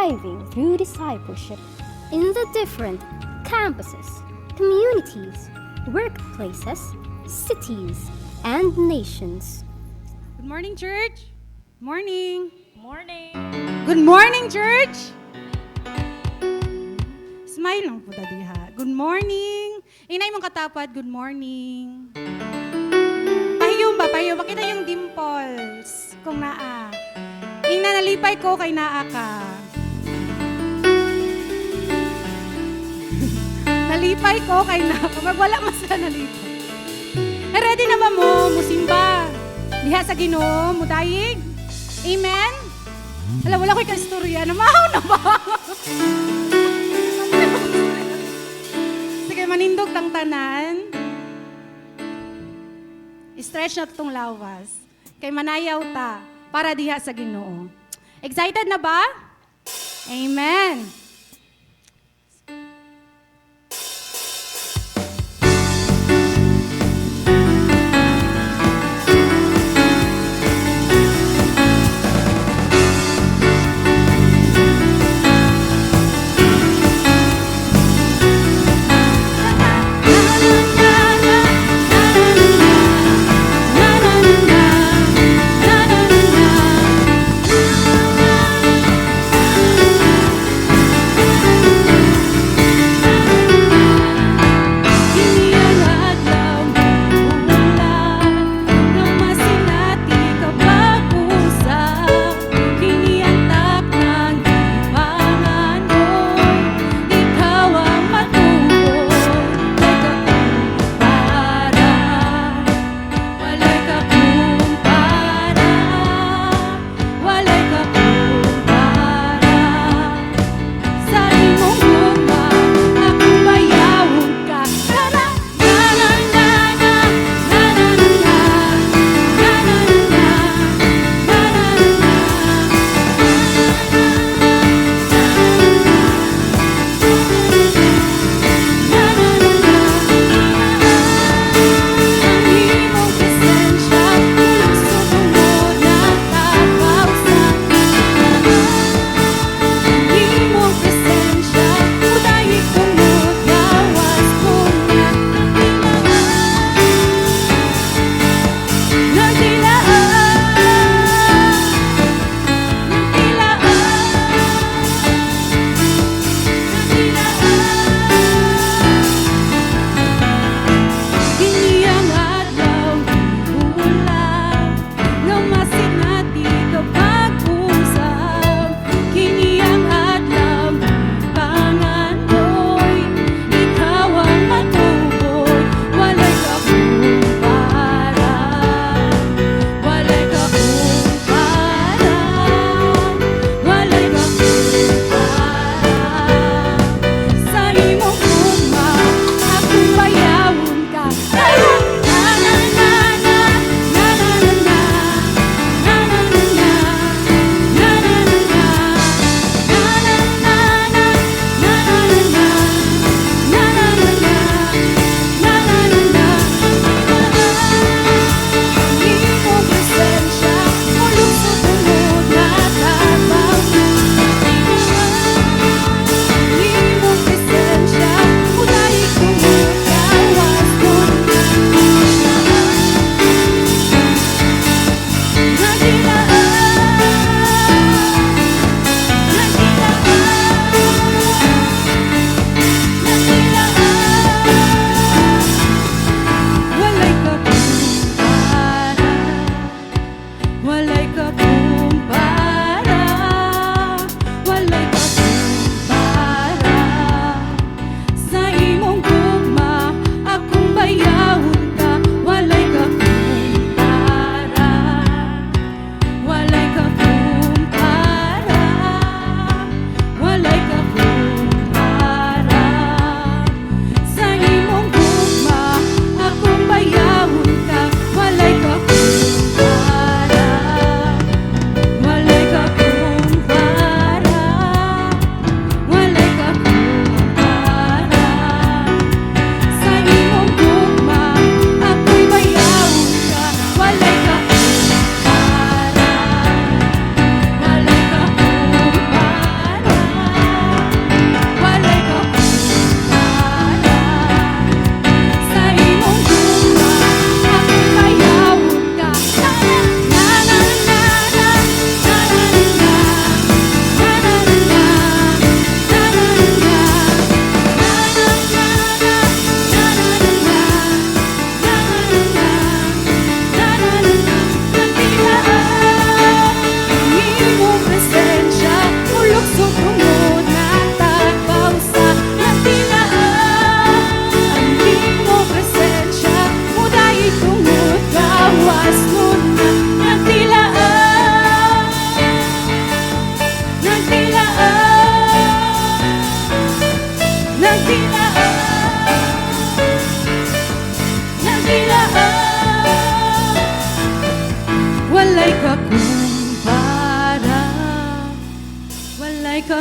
thriving through discipleship in the different campuses, communities, workplaces, cities, and nations. Good morning, church. Morning. Morning! Good morning, church. Smile lang po diha. Good morning. Inay mong katapat, good morning. Pahiyom ba? Pahiyom. Pakita yung dimples. Kung naa. Ina, nalipay ko kay naa ka. Nalipay ko kay naa ka. Magwala mas ka nalipay. Ready na ba mo? Musimba. Diha sa Ginoo, mudayig. Amen? Alam, wala ko ikastorya. Namahaw na ba? Sige, manindog tang tanan. Stretch na itong lawas. Kay manayaw ta para diha sa Ginoo. Excited na ba? Amen.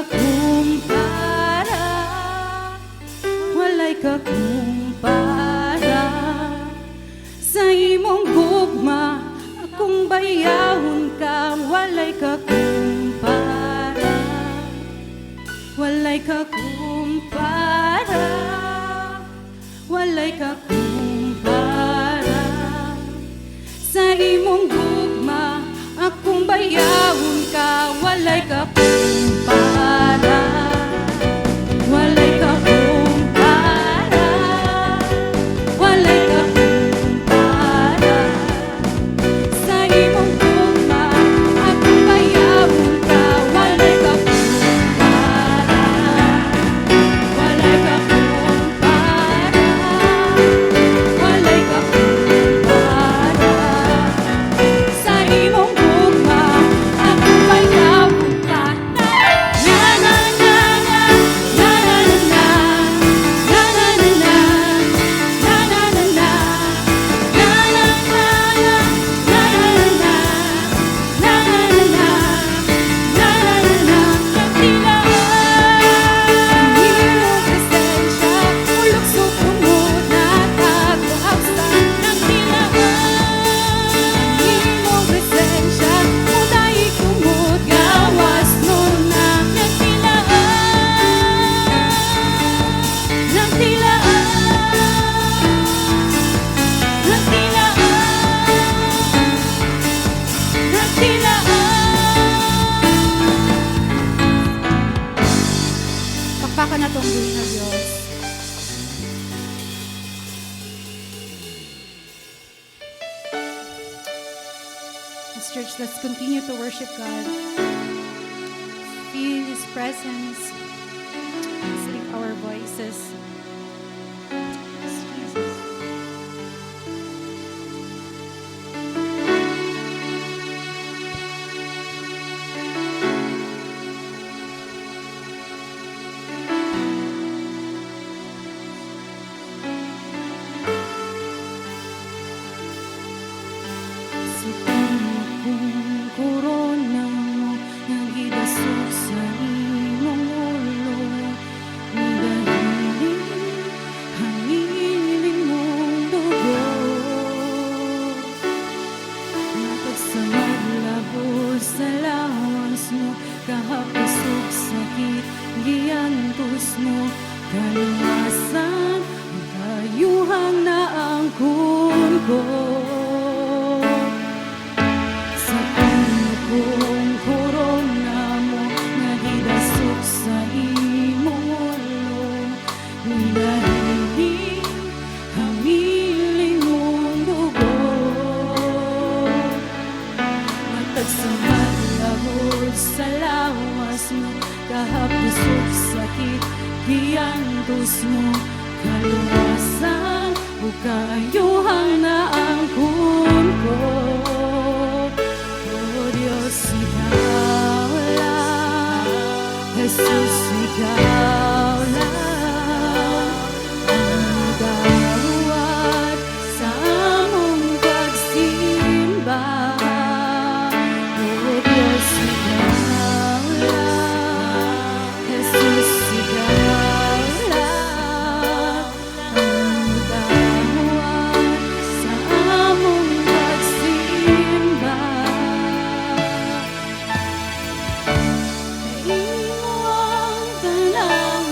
kakumpara, walay kakumpara. Sa imong gugma, akong bayahon ka, walay kakumpara, walay kakumpara, walay kakumpara. Sa imong gugma, akong bayahon ka, walay kakumpara, walay kakumpara, walay kakumpara. Sa imong gugma, akong bayahon ka, walay kakumpara, walay kakumpara, walay kakumpara. Sa imong gugma, akong bayahon ka. Na na na na, na na na na, na na na na, na na na na, na na na na, na na na na, na na na, nagtilaan. Imong presensya, ulok sa tungod na tagpuhawsan. Nagtilaan. Imong presensya, muday tungod gawas nun na. Nagtilaan. Nagtilaan. Nagtilaan. Nagtilaan. Pakpakan na tong buhay na Diyos. As church, let's continue to worship God. Feel His presence. Let's lift our voices. Yes, Jesus. Sa pangakong korona mo, nagidasok sa imong ulo. Nidahiling, hangilin mong dugo. Matag sa maglabo sa lawas mo, kahapasok sakit, giyantos mo. Kaluwasan, kayuhang naangkon ko. Sa pangakong korona mo, nagidasok sa imong ulo. Nidahiling, hangilin mong dugo. Matag sa maglahod sa lawas mo, kahapusok sakit, giyantos mo. Kaluwasan, o kayuhang naangkon ko. Oh Diyos, ikaw lang. Jesus, ikaw lang. Ang dawat sa among pagsimba. Oh Diyos, ikaw lang. Jesus, ikaw lang. Ang dawat sa among pagsimba. Imo ang talang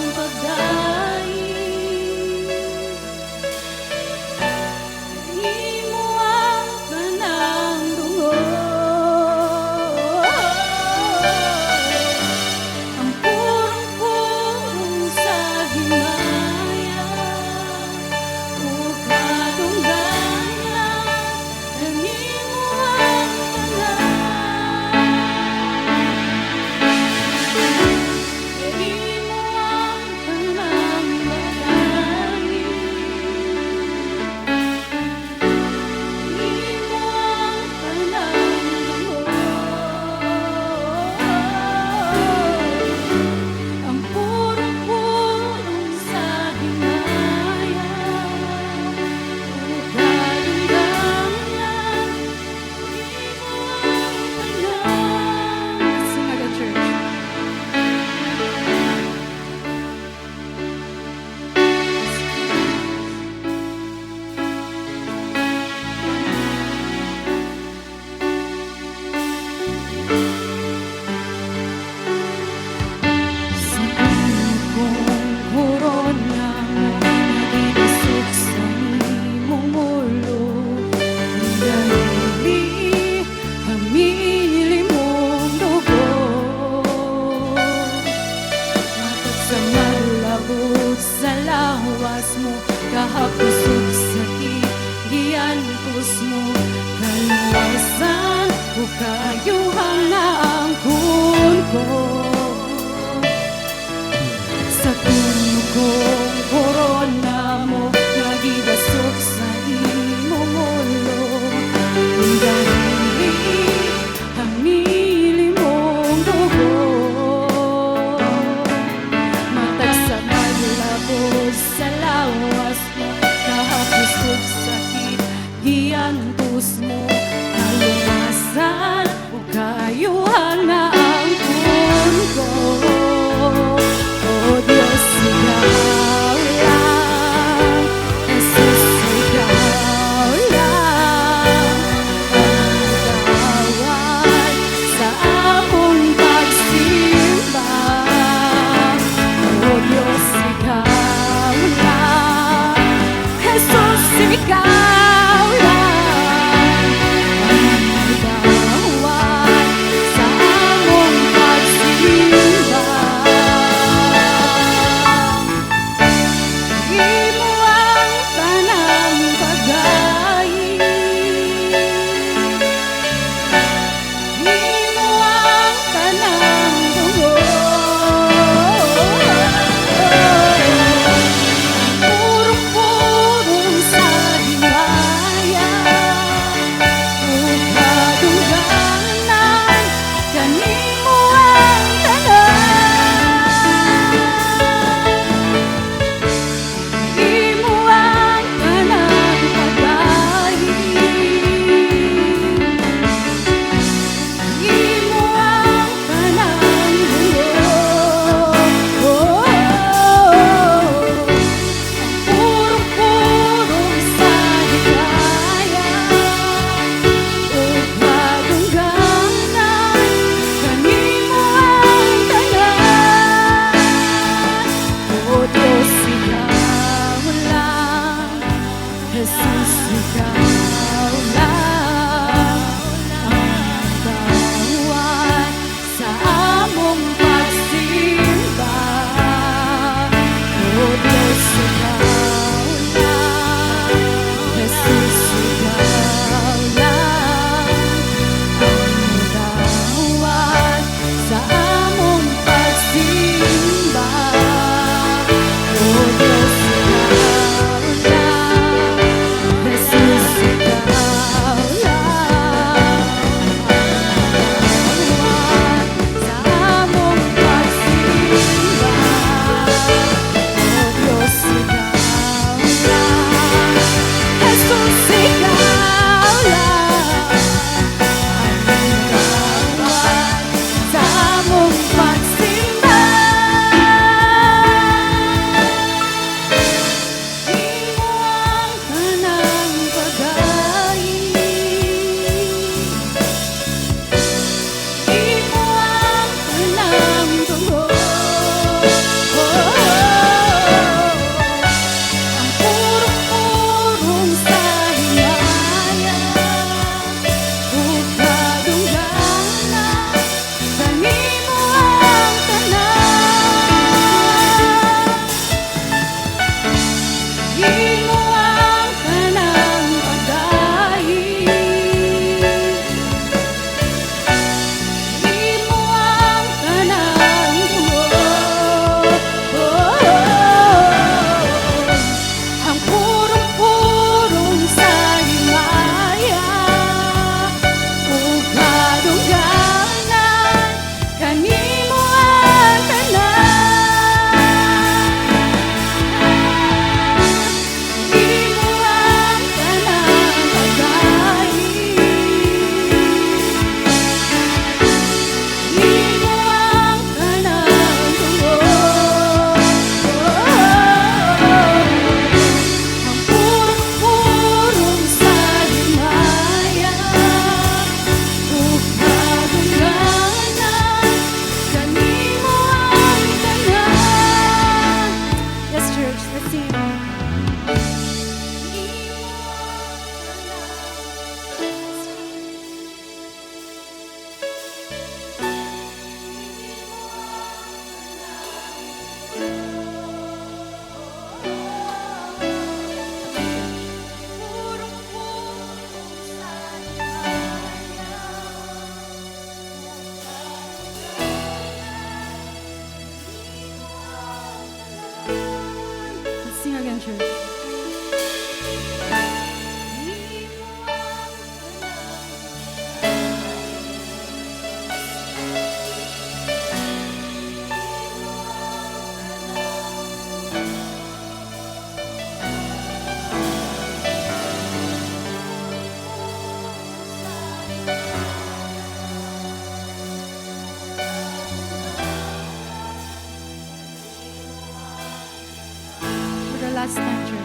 sa malabot sa lawas mo, kahapusok sakit, giantos mo, kaluwasan o kayuhan na ang ko. Sa puno kong korona mo, nagidasok sa imong ulo, kung dahil hamili mong dugo. Matag sa maglabos sa lawas mo, kahapusok sakit, giantos mo, kaluwasan o kayuhan na ang ko. Oh Diyos, Let's sing again, church. For the last time, church.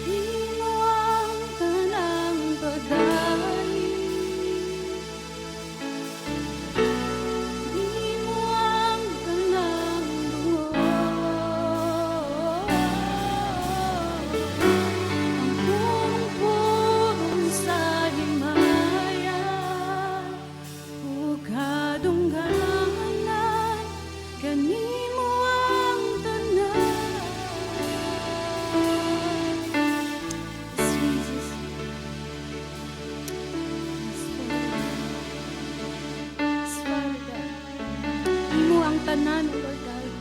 Imo ang tanang pagdali, imo ang tanang buhay, ang purong-purong sa himaya, ug kadungganan kanimo ang tanan. Jesus. Yes, Father God. Imo ang tanan, O Lord God.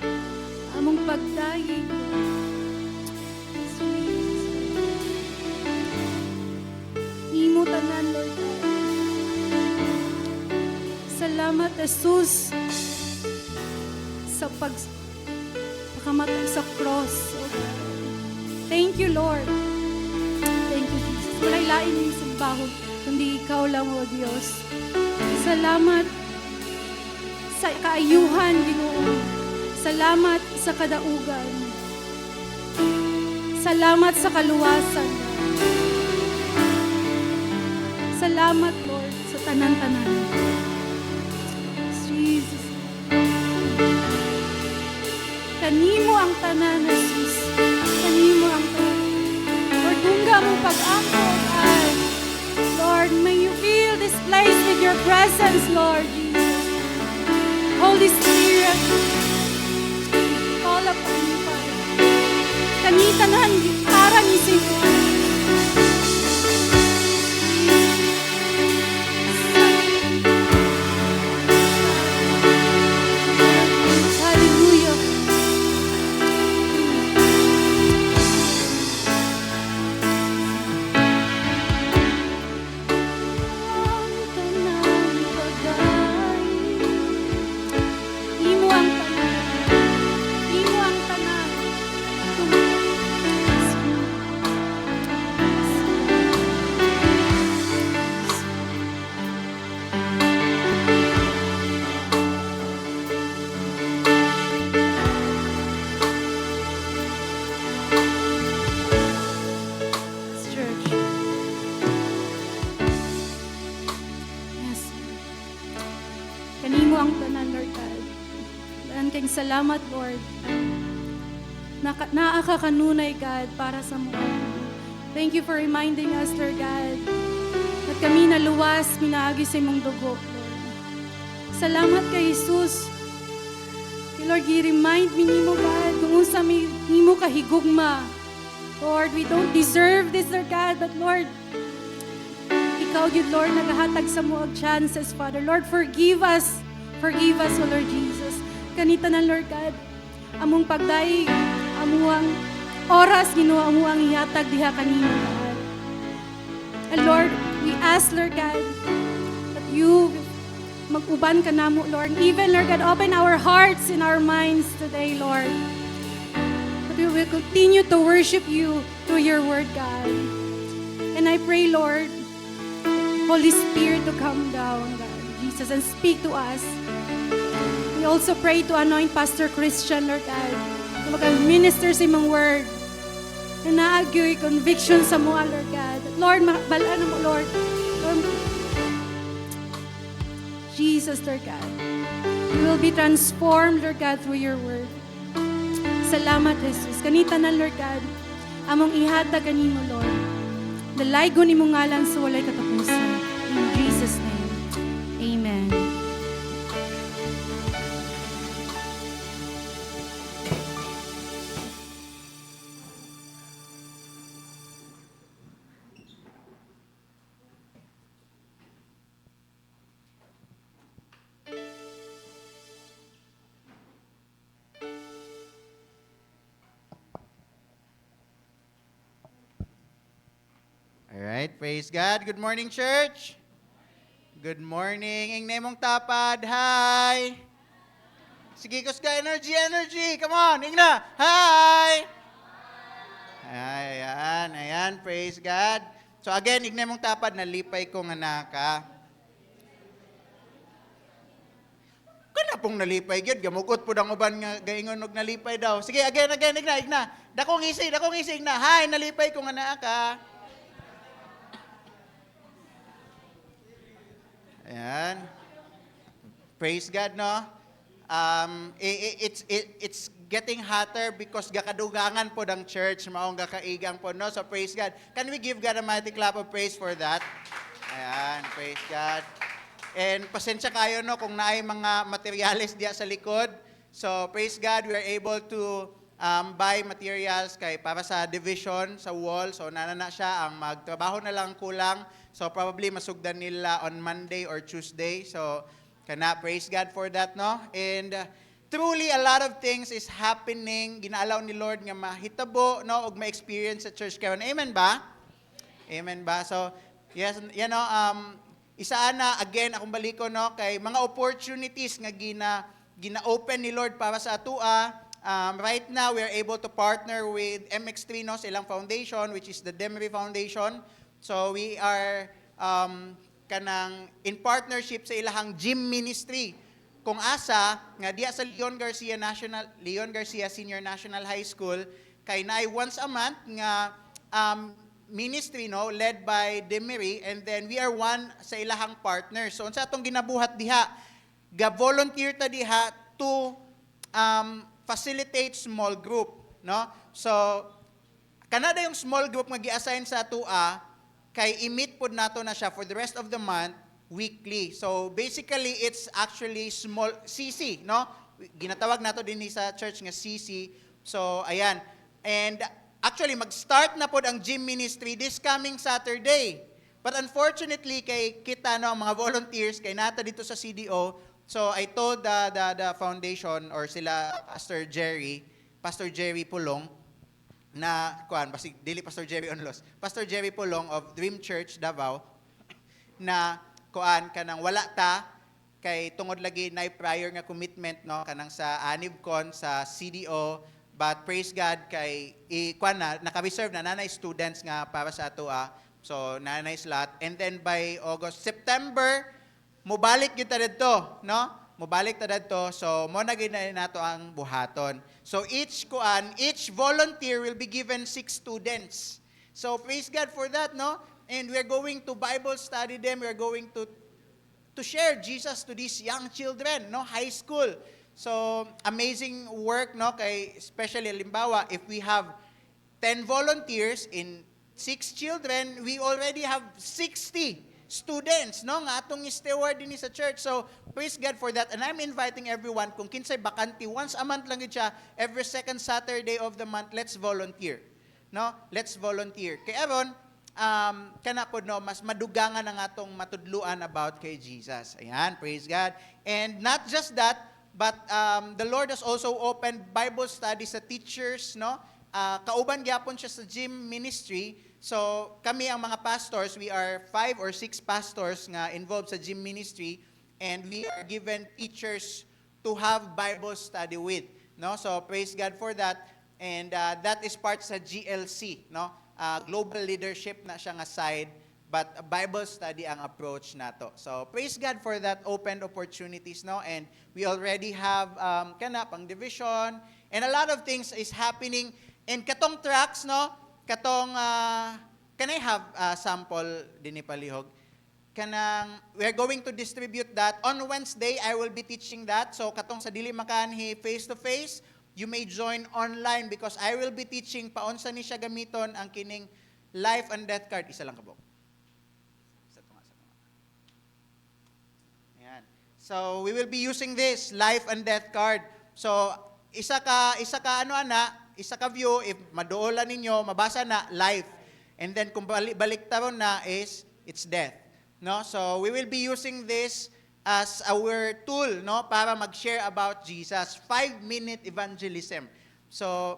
Among pagdayeg, Lord. Jesus. Imo tanan, Lord God. Salamat, Jesus, sa pagkamatay sa cross, O God. Thank you, Lord. Thank you, Jesus. Wala'y lain yung simbahon, kundi Ikaw lang, O Diyos. Salamat sa kaayuhan, Ginoo. Salamat sa kadaugan. Salamat sa kaluwasan, God. Salamat, Lord, sa tanan-tanan. Jesus. Kanimo ang tanan, Jesus. Kanimo ang tanan. Lord, dungga mo pag-ako, God. Lord, may you fill this place with your presence, Lord Jesus. Holy Spirit, call upon you, Father. Kanitanan, parang isip mo. Hallelujah. Ang tanang pagdali, imo ang tanan, church. Yes. Kanimo ang tanan, Lord God. Daan kayong salamat, Lord. Naakakanunay, God, para sa mga. Thank you for reminding us, Lord God, at kami naluwas, minaagi sa imong dugo, Lord. Salamat kay Jesus. Kay Lord, i-remind me nimo, God, kung unsa mi nimo kahigugma. Lord, we don't deserve this, Lord God, but Lord, Ikaw, yun, Lord, nagahatag sa mo og chances, Father. Lord, forgive us. Forgive us, O Lord Jesus. Kanita na, Lord God, among pagdaig, amuang oras, Ginoo, amuang ihatag diha kanino, God. And Lord, we ask, Lord God, that you mag-uban ka namo, Lord. And even, Lord God, open our hearts and our minds today, Lord. That we will continue to worship you through your word, God. And I pray, Lord, Holy Spirit to come down, God, Jesus, and speak to us. We also pray to anoint Pastor Christian, Lord God, na mag-minister sa imong word, na naagyo'y conviction sa mga, Lord God. Lord, balaan mo, Lord. Lord, Jesus, Lord God. We will be transformed, Lord God, through your word. Salamat, Jesus. Kanita na, Lord God, among ihatag kanimo, Lord. Dalaygon imong ngalan sa walay katapusan. In Jesus' name, amen. Alright, praise God. Good morning, church. Good morning. Ing mong tapad. Hi. Sige, kusga energy. Come on, ing na. Hi. Ayan, praise God. So again, ing mong tapad, nalipay ko nga naka. Kana pong nalipay gyud, gamukot po dang uban nga gaingon og nalipay daw. Sige, again, igna. Dakong isi, igna. Hi, nalipay ko nga naka. Ayan. Praise God, no? It's getting hotter because gakadugangan po ng church, maong gakaigang po, no? So praise God. Can we give God a mighty clap of praise for that? Ayan, praise God. And pasensya kayo, no, kung naay mga materials diya sa likod. So praise God, we are able to buy materials kay para sa division, sa wall. So nanana siya, ang magtrabaho na lang kulang. So probably masugdan nila on Monday or Tuesday. So kana, praise God for that, no? And truly a lot of things is happening. Ginaalaw ni Lord nga mahitabo, no, og ma-experience sa church karon. Amen ba? Amen ba? So yes, you know, isa na again akong baliko, no, kay mga opportunities nga gina-open ni Lord para sa atua. Right now we are able to partner with MX3, no, sa ilang foundation, which is the Demery Foundation. So we are kanang in partnership sa ilahang gym ministry. Kung asa nga diya sa Leon Garcia Senior National High School, kay naay once a month nga ministry, no, led by Demery, and then we are one sa ilahang partner. So unsa atong ginabuhat diha, ga-volunteer ta diha to facilitate small group, no? So kanada yung small group nga gi-assign sa atua, kay i-meet pod nato na siya for the rest of the month weekly. So basically it's actually small CC, no? Ginatawag nato din sa church nga CC. So ayan. And actually, mag-start na po ang gym ministry this coming Saturday. But unfortunately, kay kita, no, mga volunteers, kay nata dito sa CDO, so I told the foundation or sila, Pastor Jerry Pulong, na, dili Pastor Jerry Onlos, Pastor Jerry Pulong of Dream Church Davao, na, kanang wala ta, kay tungod lagi na prior nga commitment, no, kanang sa ANIBCON, sa CDO, but praise God kay naka-reserve na nanay students nga para sa atua. So nanay slot, and then by September mobalik gyud ta didto, no? Mobalik ta didto. So mo na gyud nato ang buhaton. So each volunteer will be given 6 students. So praise God for that, no? And we are going to Bible study them. We are going to share Jesus to these young children, no? High school. So, amazing work, no? Kay, especially, halimbawa, if we have 10 volunteers in 6 children, we already have 60 students, no? Nga atong steward din sa church. So, praise God for that. And I'm inviting everyone, kung kinsay bakante, once a month lang siya, every second Saturday of the month, let's volunteer. No? Let's volunteer. Kaya aron, kana po, no, mas madugangan ang atong matudluan about kay Jesus. Ayan, praise God. And not just that, but the Lord has also opened Bible studies sa teachers, no? Kauban gyapon siya sa gym ministry. So kami ang mga pastors, we are 5 or 6 pastors nga involved sa gym ministry, and we are given teachers to have Bible study with, no? So praise God for that. And that is part sa GLC, no? Global leadership na siya nga side, but a Bible study ang approach nato. So praise God for that open opportunities, no? And we already have pang division, and a lot of things is happening. And katong tracks, no? Katong can I have sample din palihog? Kanang we are going to distribute that on Wednesday. I will be teaching that. So katong sa dili makanhi face to face, you may join online because I will be teaching paunsa ni siya gamiton ang kining life and death card. Isa lang kabok. So we will be using this life and death card. So isa ka view, if maduolan ninyo, mabasa na life. And then kung balik taron na is it's death. No? So we will be using this as our tool, no, para mag-share about Jesus. 5-minute evangelism. So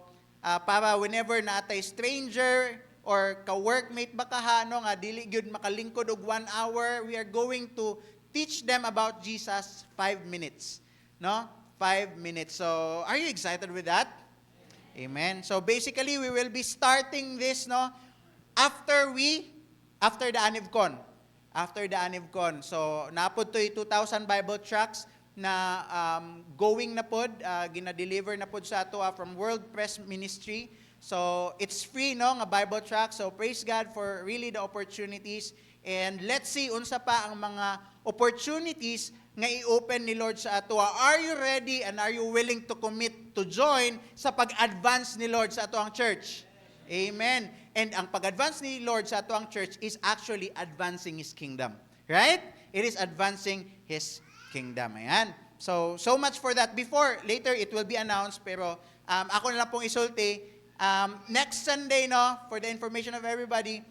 para whenever natay stranger or ka-workmate ba ka nga dili gyud makalingkod og 1 hour, we are going to teach them about Jesus 5 minutes. No? 5 minutes. So, are you excited with that? Amen. So basically, we will be starting this after the ANIVCon. After the ANIVCon. So napod to 2,000 Bible tracts na going na pod, gina-deliver na pod sa ato from World Press Ministry. So it's free nga Bible tract. So praise God for really the opportunities. And let's see unsa pa ang mga opportunities nga i-open ni Lord sa ato. Are you ready and are you willing to commit to join sa pag-advance ni Lord sa ato ang church? Amen. And ang pag-advance ni Lord sa ato ang church is actually advancing His kingdom. Right? It is advancing His kingdom. Ayan. So much for that. Later it will be announced, pero ako na lang pong isulti. Next Sunday, for the information of everybody,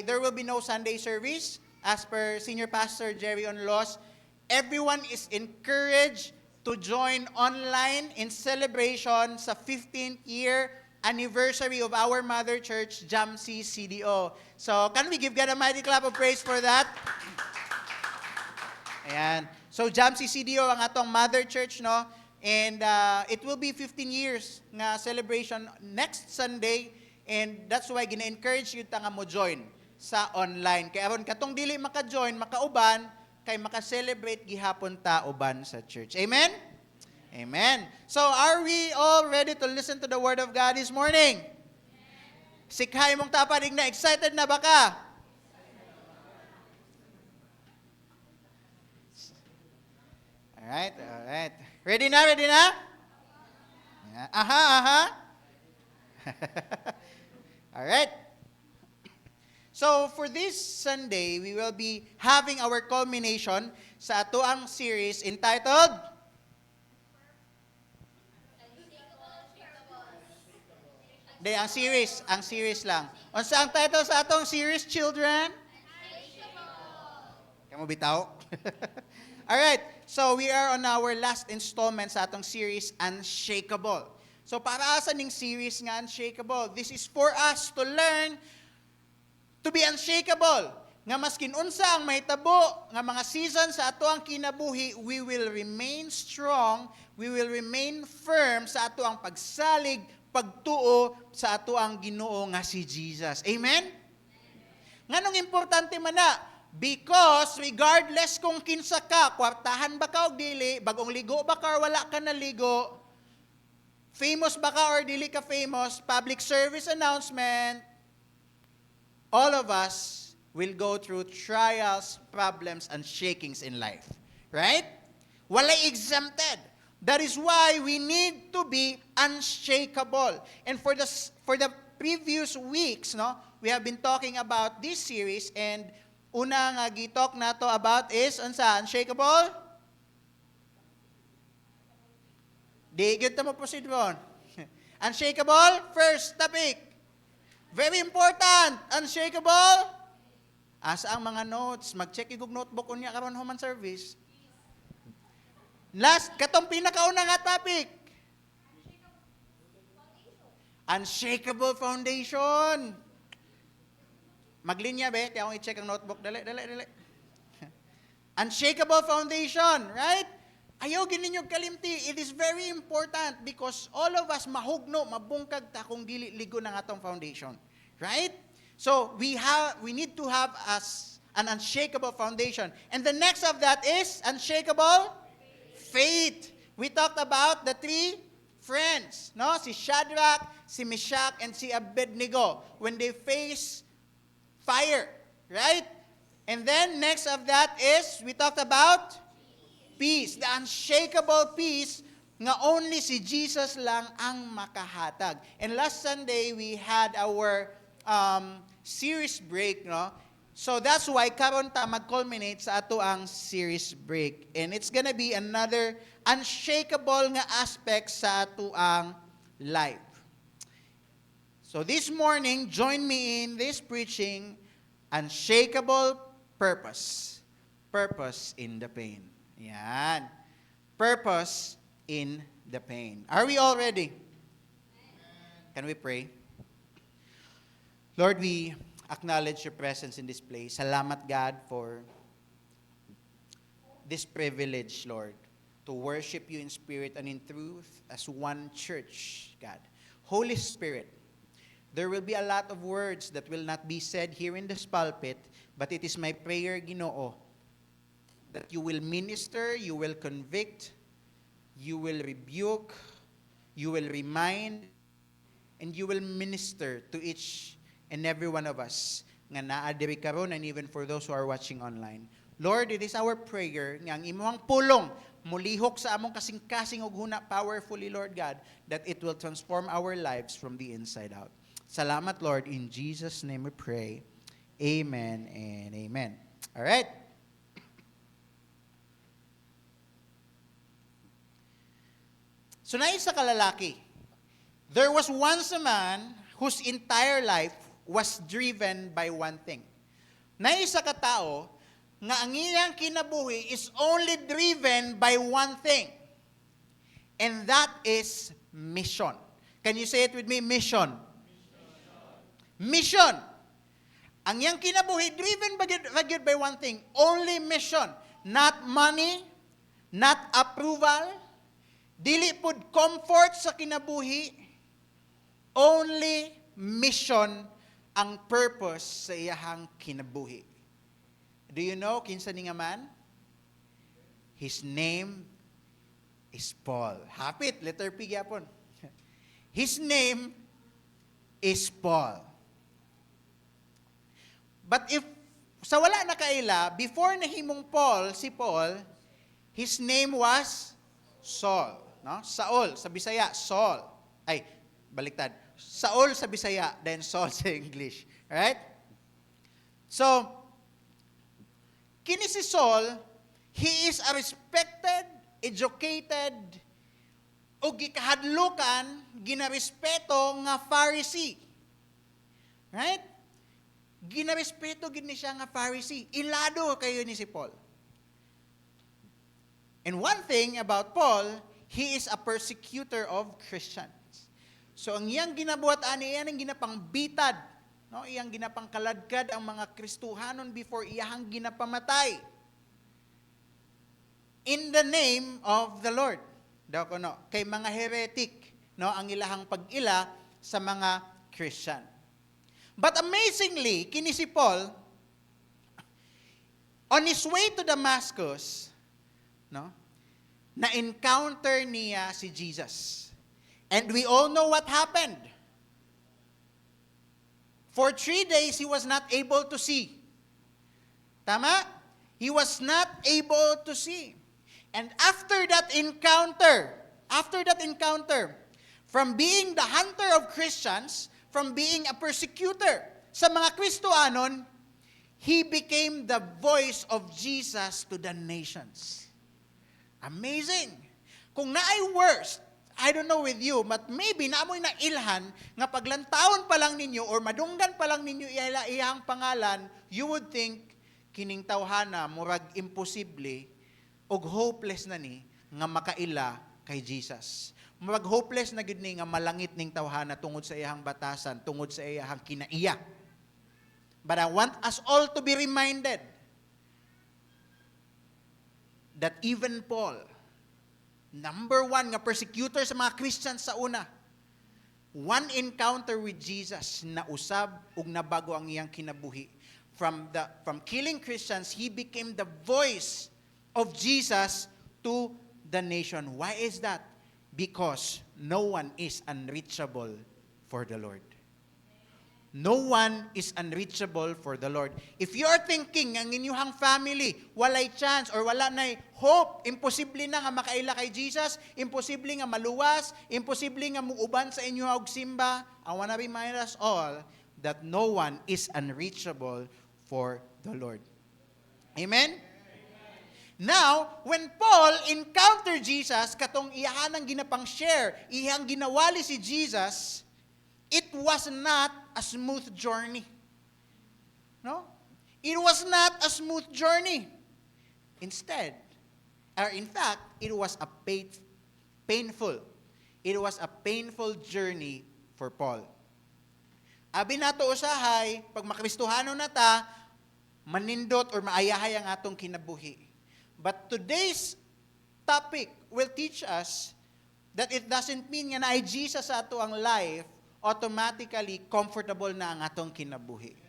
there will be no Sunday service as per Senior Pastor Jerry Onlos. Everyone is encouraged to join online in celebration sa 15th year anniversary of our mother church, Jamsi CDO. So, can we give God a mighty clap of praise for that? Ayan. So, Jamsi CDO ang atong mother church, and it will be 15 years nga celebration next Sunday, and that's why gina-encourage you nga mo join sa online. Kaya aron katong dili maka-join, makauban, kay maka-celebrate gihapon ta uban sa church. Amen? Amen. So, are we all ready to listen to the Word of God this morning? Sikhay mong tapadig na, excited na ba ka? Alright. Ready na? Yeah. Aha. Alright. So, for this Sunday, we will be having our culmination sa atoang series entitled ang series lang. Unsa ang title sa atong series, children? Kamu bitaw? Alright, so we are on our last installment sa atong series, Unshakable. So, para sa ning series nga Unshakable, this is for us to learn to be unshakable. Nga maskin unsa ang mahitabo nga mga season sa ato ang kinabuhi, we will remain strong, we will remain firm sa ato ang pagsalig, pagtuo sa ato ang Ginoo nga si Jesus. Amen? Nganong importante man na? Because regardless kung kinsa ka, kwartahan ba ka o dili, bagong ligo ba ka or wala ka naligo, famous ba ka or dili ka famous, public service announcement, all of us will go through trials, problems, and shakings in life. Right? Walay exempted. That is why we need to be unshakable. And for the previous weeks, we have been talking about this series, and una nga gitalk nato about is unsa unshakable? Di gyud ta mo proceed ron. Unshakable, first topic. Very important, unshakable. Asa ang mga notes, mag-check igog notebook unya karon human service. Last, katong pinakauna nga topic. Unshakable foundation. Maglinya be, kaya akong i-check ang notebook. Dali. Unshakable foundation, right? Ayaw gininyo kalimti. It is very important because all of us mahugno, mabungkag ta kung dili ligo ng atong foundation. Right? So, we need to have an unshakable foundation. And the next of that is unshakable faith. We talked about the three friends, si Shadrach, si Meshach, and si Abednego when they face fire, right? And then next of that is we talked about peace, the unshakable peace nga only si Jesus lang ang makahatag. And last Sunday we had our series break, So that's why karon ta mag-culminate sa ato ang series break. And it's gonna be another unshakable nga aspect sa ato ang life. So this morning, join me in this preaching, unshakable purpose. Purpose in the pain. Yan. Purpose in the pain. Are we all ready? Can we pray? Lord, we acknowledge your presence in this place. Salamat, God, for this privilege, Lord, to worship you in spirit and in truth as one church, God. Holy Spirit, there will be a lot of words that will not be said here in this pulpit, but it is my prayer, Ginoo, that you will minister, you will convict, you will rebuke, you will remind, and you will minister to each and every one of us nga naadiri karon, and even for those who are watching online. Lord, it is our prayer nga ang imong pulong mulihok sa among kasing-kasing ug huna powerfully, Lord God, that it will transform our lives from the inside out. Salamat, Lord. In Jesus' name we pray. Amen and amen. All right. So na isa kalalaki, there was once a man whose entire life was driven by one thing. Na isa ka tao nga ang iyang kinabuhi is only driven by one thing. And that is mission. Can you say it with me? Mission. Mission. Ang iyang kinabuhi driven by one thing. Only mission. Not money, not approval, dili pud comfort sa kinabuhi, only mission ang purpose sa iyahang kinabuhi. Do you know kinsa ni nga man? His name is Paul. Hapit, letter P gyapon. His name is Paul. But if sa wala na kaila, before nahimong Paul, si Paul, his name was Saul. No? Saul, sa Bisaya, Saul. Ay, baliktad. Saul sa Bisaya, then Saul sa English. Alright? So, kini si Saul, he is a respected, educated, o gikahadlukan, ginarespeto nga Pharisee. Right? Ginarespeto gid ni siya nga Pharisee. Ilado kayo ni si Paul. And one thing about Paul, he is a persecutor of Christians. So ang iyang ginabuhat ani iyan ang ginapangbitad, no? Iyang ginapangkaladkad ang mga Kristohanon before iyang ginapamatay. In the name of the Lord. Daw ko no, kay mga heretic, no, ang ilahang pag-ila sa mga Christian. But amazingly, kini si Paul, on his way to Damascus, no, na-encounter niya si Jesus. And we all know what happened. For 3 days, he was not able to see. Tama? He was not able to see. And after that encounter, from being the hunter of Christians, from being a persecutor sa mga Kristohanon, he became the voice of Jesus to the nations. Amazing. Kung naay worst, I don't know with you, but maybe naamoy na ilhan nga paglantawon pa lang ninyo or madunggan pa lang ninyo iyang pangalan, you would think kining tawhana murag imposible og hopeless na ni nga makaila kay Jesus. Murag hopeless na gid ni nga malangit ning tawhana tungod sa iyang batasan, tungod sa iyang kinaiya. But I want us all to be reminded that even Paul, number one nga persecutor sa mga Christians sa una, one encounter with Jesus na usab ug nabago ang iyang kinabuhi. From killing Christians, he became the voice of Jesus to the nation. Why is that? Because no one is unreachable for the Lord. No one is unreachable for the Lord. If you are thinking ang inyong family, walay chance or wala na hope, imposible na nga makaila kay Jesus, imposible nga maluwas, imposible nga muuban sa inyo og simba, I want to remind us all that no one is unreachable for the Lord. Amen? Now, when Paul encountered Jesus, katong iyahan ang ginapang-share, iyang ginawali si Jesus, it was not a smooth journey. No? It was not a smooth journey. Instead, or in fact, it was a painful. It was a painful journey for Paul. Abi nato usahay, pag makristohano na ta, manindot or maayahay ang atong kinabuhi. But today's topic will teach us that it doesn't mean nga na ay Jesus sa ato ang life, automatically comfortable na ang atong kinabuhi.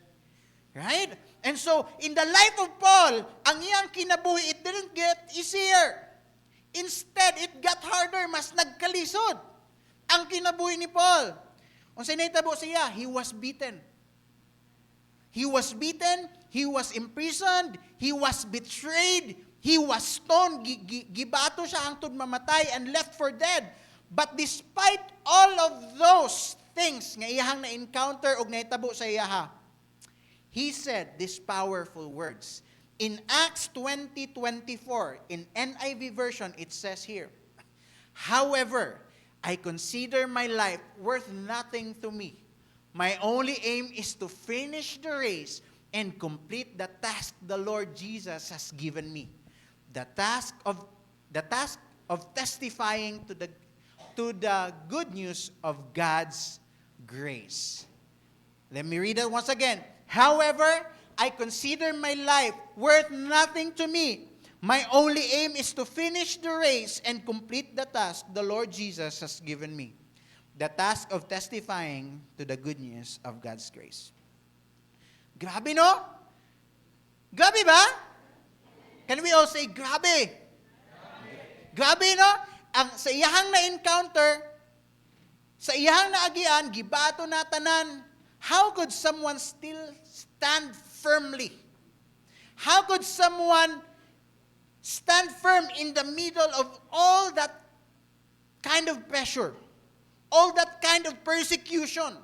Right? And so, in the life of Paul, ang iyang kinabuhi, it didn't get easier. Instead, it got harder, mas nagkalisod ang kinabuhi ni Paul. Unsay nahitabo siya? He was beaten. He was beaten, he was imprisoned, he was betrayed, he was stoned, gibato siya hangtod mamatay and left for dead. But despite all of those things nga iyahang na-encounter o nahitabo sa iyaha, he said these powerful words. In Acts 20:24, in NIV version, it says here, "However, I consider my life worth nothing to me. My only aim is to finish the race and complete the task the Lord Jesus has given me. The task of testifying to the good news of God's grace." Let me read it once again. "However, I consider my life worth nothing to me. My only aim is to finish the race and complete the task the Lord Jesus has given me. The task of testifying to the good news of God's grace." Grabe, no? Grabe ba? Can we all say, grabe? Grabe, no? Sa iyahang na-encounter, sa iyahang naagian, gibato na tanan, how could someone still stand firmly? How could someone stand firm in the middle of all that kind of pressure, all that kind of persecution?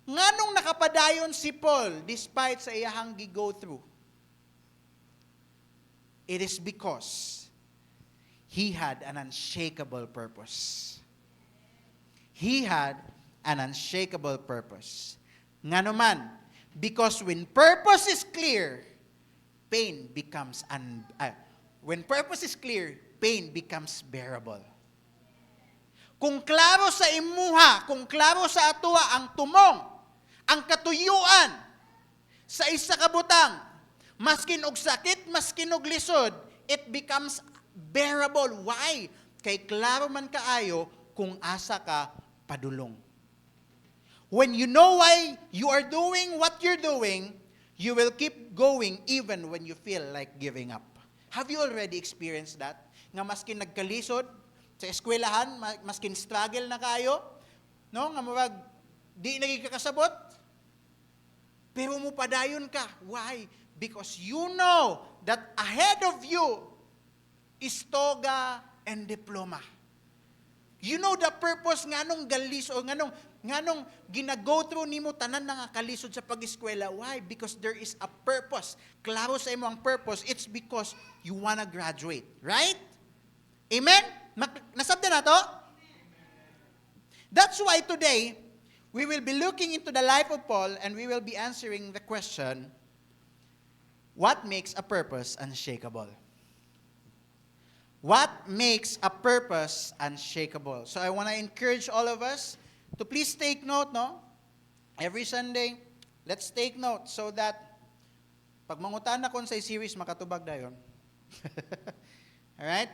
Nganong nakapadayon si Paul despite sa iyahang gi-go through? It is because he had an unshakable purpose. He had an unshakable purpose. Ngano man, because when purpose is clear, pain becomes bearable. Kung klaro sa imuha, kung klaro sa atua ang tumong, ang katuyuan sa isa ka butang, maskin og sakit, maskin og lisod, it becomes bearable. Why? Kay klaro man kaayo kung asa ka padulong. When you know why you are doing what you're doing, you will keep going even when you feel like giving up. Have you already experienced that? Nga maskin nagkalisod sa eskwelahan, maskin struggle na kayo, no? Nga murag di nagikakasabot, pero mo padayon ka. Why? Because you know that ahead of you is toga and diploma. You know the purpose nganong galis o nganong gina-go through nimo tanan nga kalisod sa pag-eskwela. Why? Because there is a purpose. Klaro sa imo ang purpose. It's because you wanna graduate. Right? Amen? Nasabda na to? That's why today, we will be looking into the life of Paul and we will be answering the question, what makes a purpose unshakable? What makes a purpose unshakable? So I want to encourage all of us to please take note, no? Every Sunday, let's take note so that pag mangutan na kon sa series, makatubag dayon. Alright?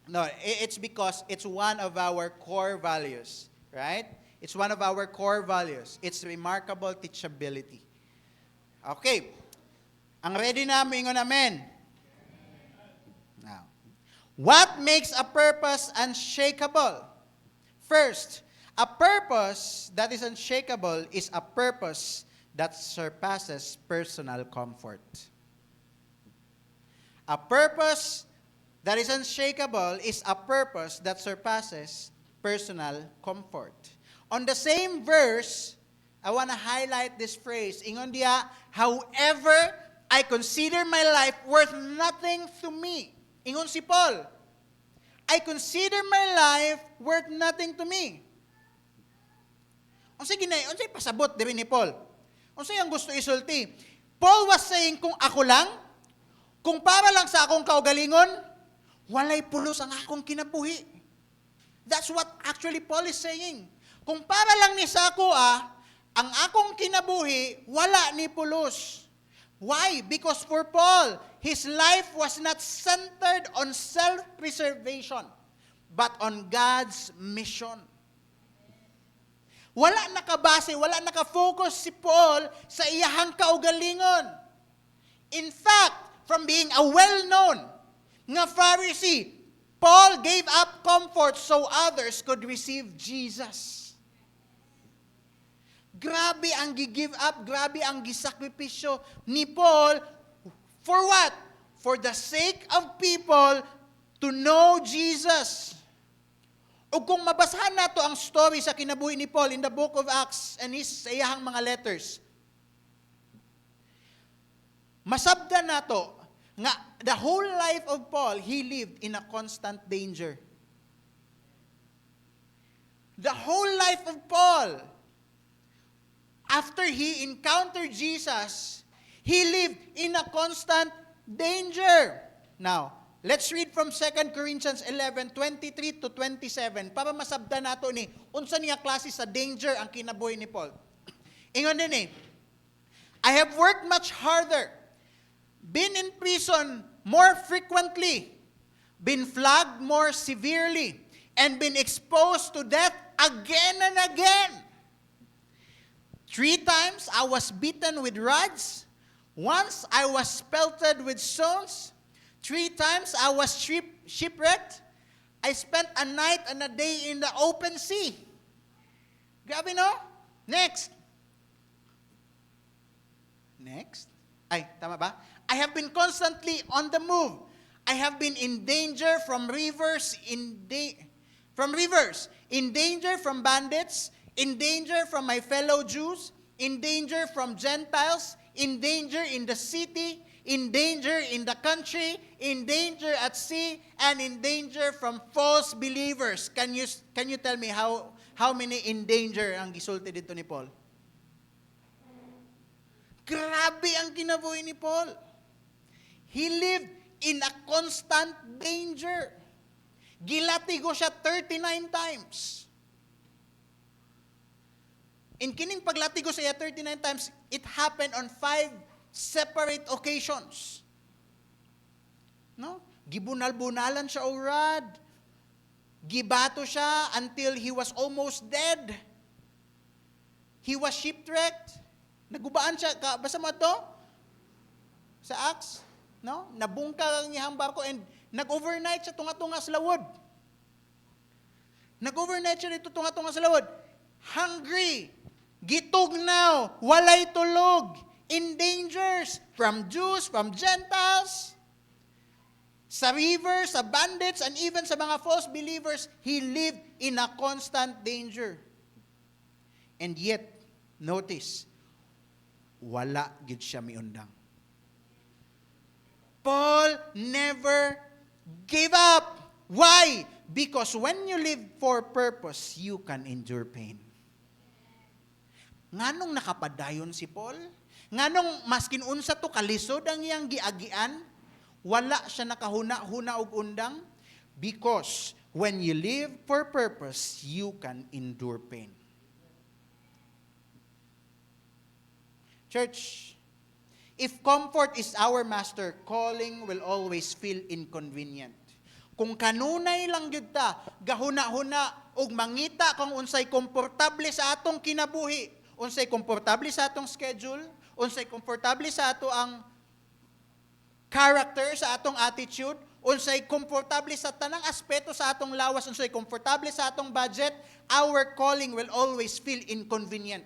No, it's because it's one of our core values. Right? It's one of our core values. It's remarkable teachability. Okay. Ang ready na, mingon amen. Now, what makes a purpose unshakable? First, a purpose that is unshakable is a purpose that surpasses personal comfort. A purpose that is unshakable is a purpose that surpasses personal comfort. On the same verse, I want to highlight this phrase. Ingon diha, however, I consider my life worth nothing to me. Ingon si Paul, I consider my life worth nothing to me. Unsay pasabot diri ni Paul? Unsay ang gusto isulti? Paul was saying, kung ako lang, kung para lang sa akong kaugalingon, walay pulos ang akong kinabuhi. That's what actually Paul is saying. kung para lang ni sa ako ang akong kinabuhi, wala ni pulos. Why? Because for Paul, his life was not centered on self-preservation, but on God's mission. Wala nakabase, wala nakafocus si Paul sa iyahang kaugalingon. In fact, from being a well-known nga Pharisee, Paul gave up comfort so others could receive Jesus. Grabe ang gi-give up, grabe ang gisakripisyo ni Paul. For what? For the sake of people to know Jesus. O kung mabasahan nato ang story sa kinabuhi ni Paul in the book of Acts and sa iyahang mga letters, masabdan nato nga the whole life of Paul, he lived in a constant danger. The whole life of Paul, after he encountered Jesus, he lived in a constant danger. Now, let's read from 2 Corinthians 11:23 to 27 para masabdan nato ni unsa niya klase sa danger ang kinabuhi ni Paul. Ingon din I have worked much harder, been in prison more frequently, been flogged more severely, and been exposed to death again and again. 3 times I was beaten with rods. Once I was pelted with stones. 3 times I was shipwrecked. I spent a night and a day in the open sea. Grabe, no? Next. Ay, tama ba? I have been constantly on the move. I have been in danger from rivers, in danger from bandits, in danger from my fellow Jews, in danger from Gentiles, in danger in the city, in danger in the country, in danger at sea, and in danger from false believers. Can you tell me how many in danger ang gisulti dito ni Paul? Grabe ang kinabuhi ni Paul. He lived in a constant danger. Gilatigo siya 39 times. In kining paglatigo sa iya 39 times, it happened on 5 separate occasions. No? Gibunal-bunalan siya o rod. Gibato siya until he was almost dead. He was shipwrecked. Nagubaan siya. Basta mo ito? Sa Acts? No? Nabungka ang iyang barko and nag-overnight siya tunga-tunga sa lawod. Nag-overnight siya dito tunga-tunga sa lawod. Hungry. Gitugnaw. Walay tulog. In dangers. From Jews, from Gentiles. Sa rivers, sa bandits, and even sa mga false believers, he lived in a constant danger. And yet, notice, wala gid siya miundang. Paul never gave up. Why? Because when you live for purpose, you can endure pain. Nganong nakapadayon si Paul? Nganong maskin unsa to kalisod ang iyang giagian, wala siya nakahuna-huna og undang? Because when you live for purpose, you can endure pain. Church, if comfort is our master, calling will always feel inconvenient. Kung kanunay lang gyud ta, gahuna-huna og mangita kung unsay komportable sa atong kinabuhi, unsay komportable sa atong schedule, unsay komportable sa ato ang character, sa atong attitude, unsay komportable sa tanang aspeto sa atong lawas, unsay komportable sa atong budget, our calling will always feel inconvenient.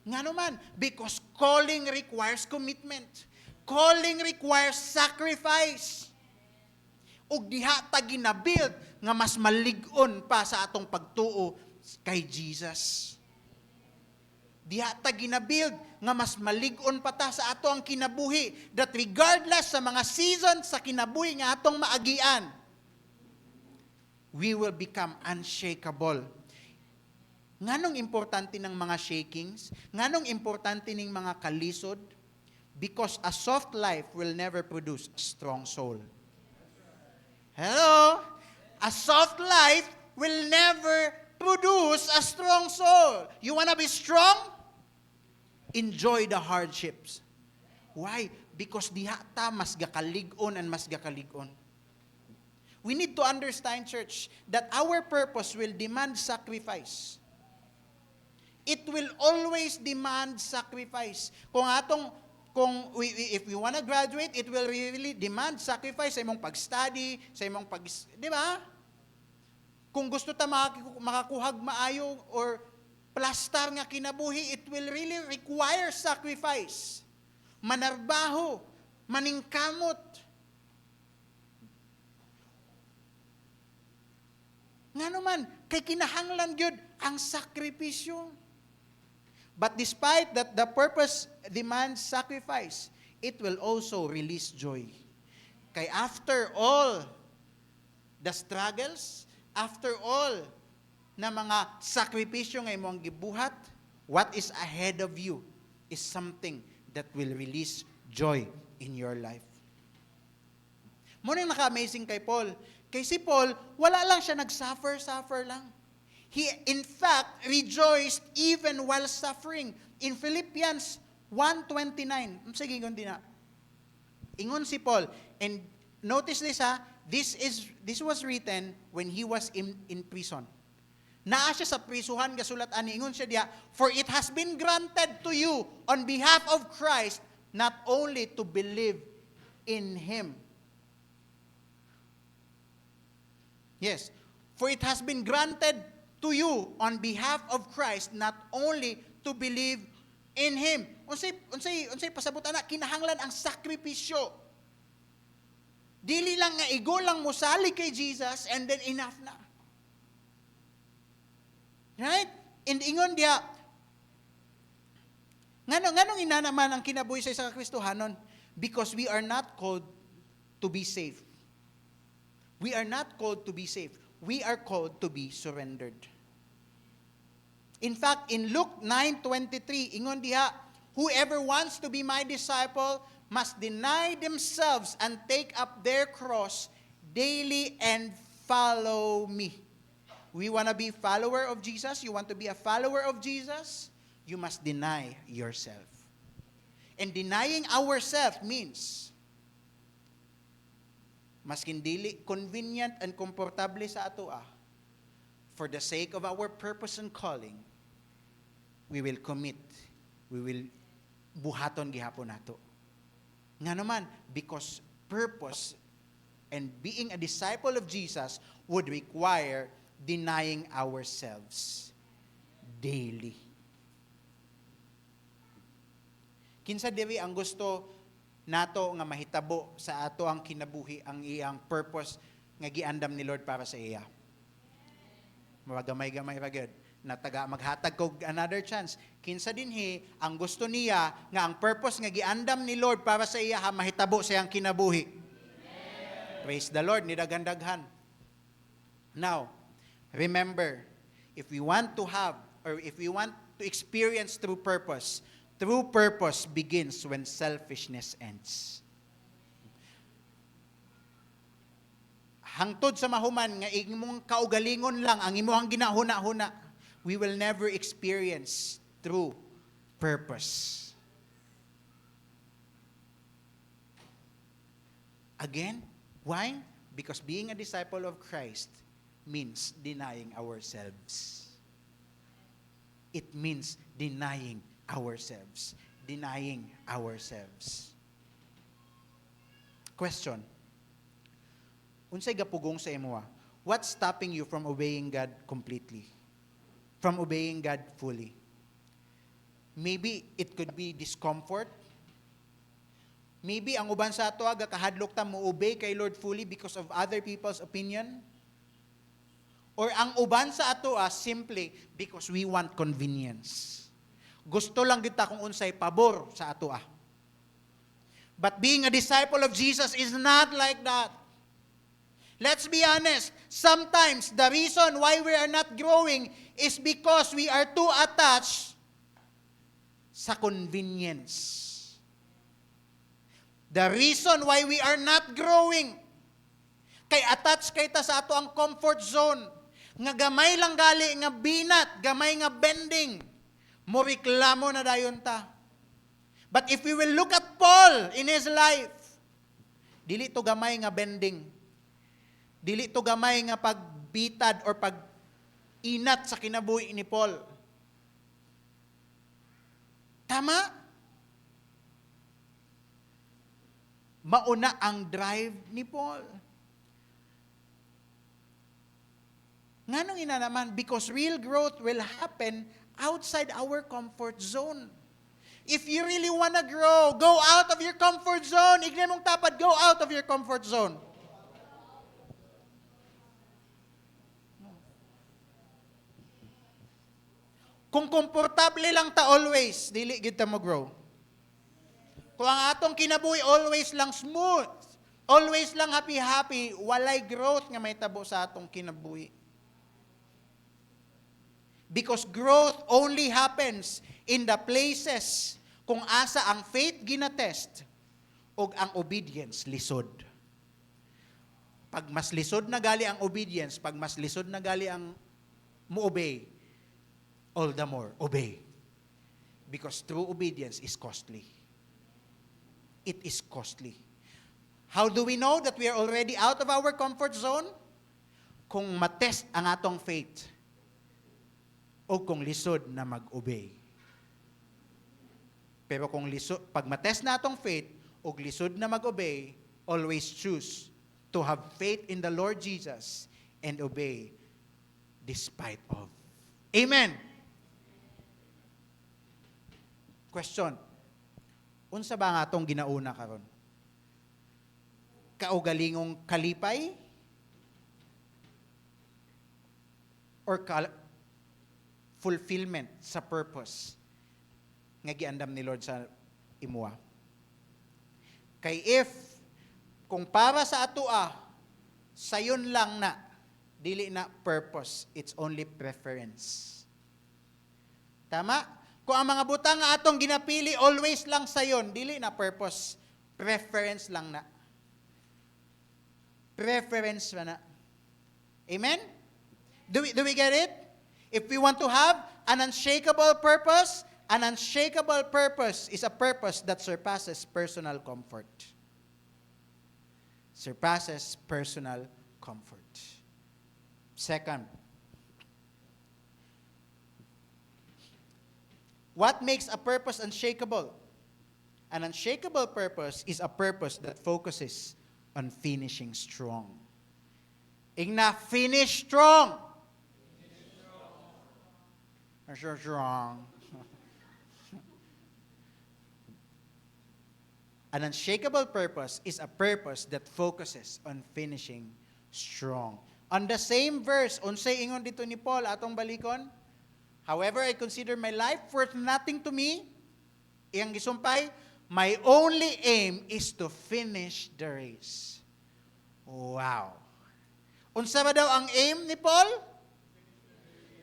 Nga naman, because calling requires commitment. Calling requires sacrifice. Ug diha ta ginabuild nga mas malig-on pa sa atong pagtuo kay Jesus. Diha ta ginabuild nga mas malig-on pa ta sa ato ang kinabuhi, that regardless sa mga season sa kinabuhi nga atong maagian, we will become unshakable. Nganong importante ng mga shakings? Nganong importante ng mga kalisod? Because a soft life will never produce a strong soul. Hello? A soft life will never produce a strong soul. You wanna be strong? Enjoy the hardships. Why? Because diha ta mas gakalig-on and mas gakalig-on. We need to understand, church, that our purpose will demand sacrifice. It will always demand sacrifice. If we want to graduate, it will really demand sacrifice sa imong pag-study, sa imong di ba? Kung gusto ta makakuhag maayo or plastar nga kinabuhi, it will really require sacrifice. Manarbaho, maningkamot. Nga naman, kay kinahanglan gyud ang sakripisyo. But despite that the purpose demands sacrifice, it will also release joy. Kay after all the struggles, after all na mga sakripisyo nga imong gibuhat, what is ahead of you is something that will release joy in your life. Muna yung naka-amazing kay Paul. Kay si Paul, wala lang siya nag-suffer lang. He, in fact, rejoiced even while suffering. In Philippians 1:29, sige, kundi na. Ingon si Paul, and notice this this was written when he was in prison. Naa siya sa prisuhan, gasulat ani, ingon siya diya, for it has been granted to you on behalf of Christ, not only to believe in Him. Yes, for it has been granted to you on behalf of Christ, not only to believe in Him. Unsay pasabot ana, kinahanglan ang sakripisyo. Dili lang nga igo lang mo salig kay Jesus and then enough na. Right? And ingon dia, nganong ina naman ang kinabuhi sa isa ka Kristohanon? Because we are not called to be safe. We are not called to be safe. We are called to be surrendered. In fact, in Luke 9:23, ingon diha, whoever wants to be my disciple must deny themselves and take up their cross daily and follow me. We want to be follower of Jesus. You want to be a follower of Jesus? You must deny yourself. And denying ourselves means maskin dili convenient and komportable sa ato for the sake of our purpose and calling, we will commit. We will buhaton gihapon nato. Nga naman, because purpose and being a disciple of Jesus would require denying ourselves daily. Kinsa diri ang gusto nato nga mahitabo sa ato ang kinabuhi, ang iyang purpose nga giandam ni Lord para sa iya. Magamay-gamay ra gyud na taga maghatag kog another chance. Kinsa dinhi ang gusto niya nga ang purpose nga giandam ni Lord para sa iya mahitabo sa iyang kinabuhi. Amen. Praise the Lord, nidaghan-daghan. Now, remember, if we want to have or if we want to experience true purpose begins when selfishness ends. Hangtod sa mahuman nga imong kaugalingon lang ang imong ginahuna-huna, we will never experience true purpose. Again, why? Because being a disciple of Christ means denying ourselves. It means denying ourselves. Denying ourselves. Question. Unsay gapugong sa imo? What's stopping you from obeying God completely? From obeying God fully? Maybe it could be discomfort. Maybe ang uban sa ato gakahadlok ta mo obey kay Lord fully because of other people's opinion. Or ang uban sa ato simply because we want convenience. Gusto lang kita kung unsay pabor sa ato But being a disciple of Jesus is not like that. Let's be honest. Sometimes the reason why we are not growing is because we are too attached sa convenience. The reason why we are not growing, kay attached kay ta sa ato ang comfort zone. nga gamay lang gali nga binat, gamay nga bending, mo reklamo na dayon ta. But if we will look at Paul in his life, dili to gamay nga bending. Dili to gamay nga pagbitad or pag-inat sa kinabuhi ni Paul. Tama? Mauna ang drive ni Paul. Nganong ina naman? Because real growth will happen outside our comfort zone. If you really wanna grow, go out of your comfort zone. Ignan mong tapat, go out of your comfort zone. Kung komportable lang ta always, dili gid ta mo grow. Kung ang atong kinabuhi always lang smooth, always lang happy-happy, walay growth nga may tabo sa atong kinabuhi. Because growth only happens in the places kung asa ang faith ginatest o ang obedience lisod. Pag mas lisod na gali ang obedience, pag mas lisod na gali ang mo-obey, all the more, obey. Because true obedience is costly. It is costly. How do we know that we are already out of our comfort zone? Kung matest ang atong faith o kung lisod na mag-obey. Pero kung lisod, pag matest na atong faith o lisod na mag-obey, always choose to have faith in the Lord Jesus and obey despite of. Amen. Question. Unsa ba nga atong ginauna karon? Kaugalingong kalipay? Or fulfillment sa purpose nga giandam ni Lord sa imuha? Kay if kung para sa atoa sayon lang na, dili na purpose, it's only preference. Tama? Kung ang mga butang nga atong ginapili always lang sayon, dili na purpose, preference lang na. Preference na. Amen? Do we get it? If we want to have an unshakable purpose is a purpose that surpasses personal comfort. Surpasses personal comfort. Second, what makes a purpose unshakable? An unshakable purpose is a purpose that focuses on finishing strong. Igna, finish strong. Strong. An unshakable purpose is a purpose that focuses on finishing strong. On the same verse, unsay ingon dito ni Paul, atong balikon, however, I consider my life worth nothing to me. Iyang gisumpay, my only aim is to finish the race. Wow. Unsa ba daw ang aim ni Paul?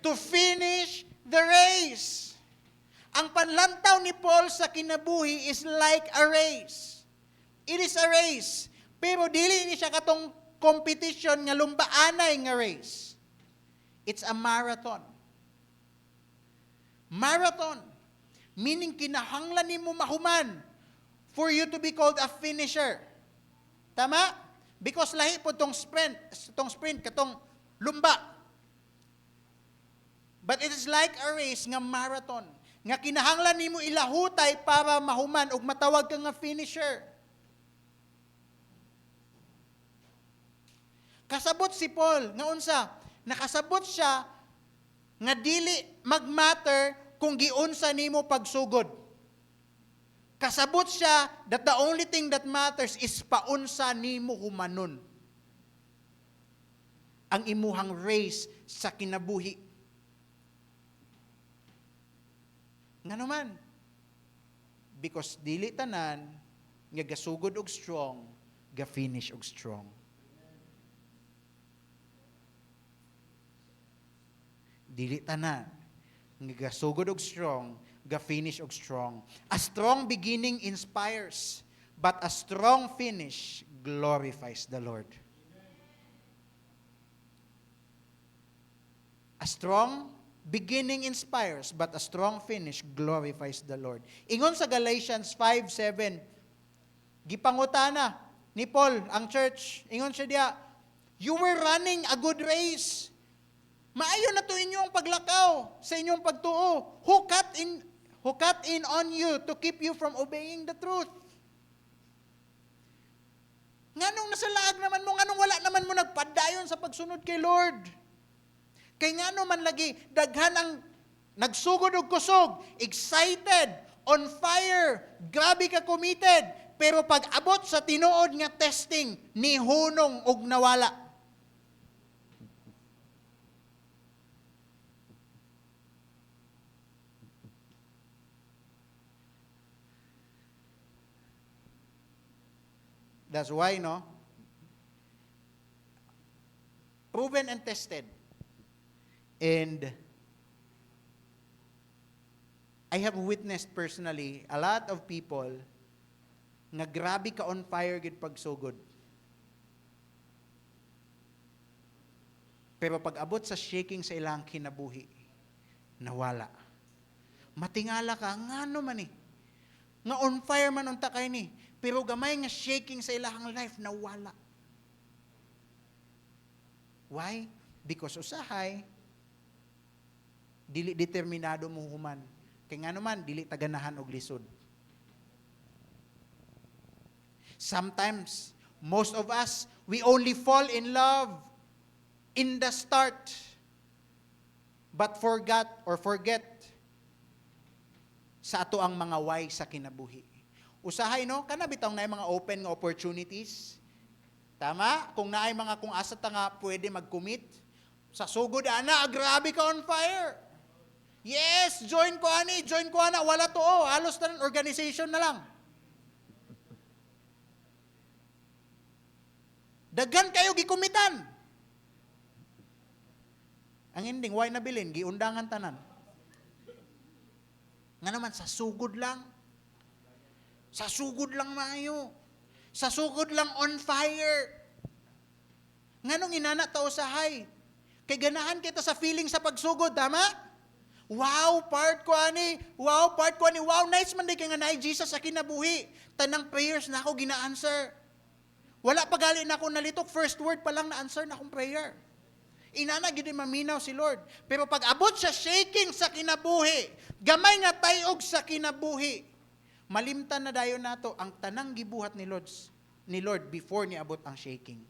To finish the race. Ang panlantaw ni Paul sa kinabuhi is like a race. It is a race. Pero dili ni siya katong competition nga lumbaanay nga race. It's a marathon. Marathon. Meaning kinahanglan nimo mahuman for you to be called a finisher. Tama? Because lahi po tong sprint, katong lumba. But it is like a race nga marathon. Nga kinahanglan nimo ilahutay para mahuman ug matawag ka nga finisher. Kasabot si Paul, nga unsa? Nakasabot siya nga dili magmatter kung giunsa nimo pagsugod. Kasabot siya that the only thing that matters is paunsa nimo humanon. Ang imuhang race sa kinabuhi. Nga naman, because dili tanan nga gasugod og strong, ga-finish og strong. Dili tanan nga gasugod og strong, ga-finish og strong. A strong beginning inspires, but a strong finish glorifies the Lord. A strong beginning inspires, but a strong finish glorifies the Lord. Ingon sa Galatians 5:7, gipangutana ni Paul ang church. Ingon siya diya, you were running a good race. Maayo na to inyong paglakaw sa inyong pagtuo. Who cut in on you to keep you from obeying the truth? Nganong nasalaag naman mo, nganong wala naman mo nagpadayon sa pagsunod kay Lord? Kay ngano man lagi, daghan ang nagsugod og kusog, excited, on fire, grabe ka committed, pero pag abot sa tinuod nga testing, ni hunong og nawala. That's why, no? Proven and tested. And I have witnessed personally a lot of people nga grabe ka on fire gid pagsugod. Pero pag abot sa shaking sa ilang kinabuhi, nawala. Matingala ka, ngano man ni? Nga on fire man unta kay ni, pero gamay nga shaking sa ilang life, nawala. Why? Because usahay, dili determinado mo human. Kaya nga naman, dili taganahan og lisod. Sometimes, most of us, we only fall in love in the start, but forget sa ato ang mga why sa kinabuhi. Usahay, no? Kana bitang na mga open nga opportunities. Tama? Kung naay mga kung asa ta nga pwede mag-commit, sa sugod ana, grabe ka on fire. Yes, join ko ana, wala to, halos na organization na lang. Daghan kayo gikumitan. Ang ending, why nabilin? Giundangan tanan. Nga naman, sa sugod lang. Sa sugod lang maayo. Sa sugod lang on fire. Nganong inana ta usahay? Kay ganahan kita sa feeling sa pagsugod, tama? Wow, part ko ani. Wow, nice man di kay nga naay Jesus sa kinabuhi. Tanang prayers na ako gina-answer. Wala pa gali na ako nalitok, first word pa lang na-answer na akong prayer. Inana gid maminaw si Lord. Pero pag abot sa shaking sa kinabuhi, gamay nga tayog sa kinabuhi, malimtan na dayon nato ang tanang gibuhat ni Lord before ni abot ang shaking.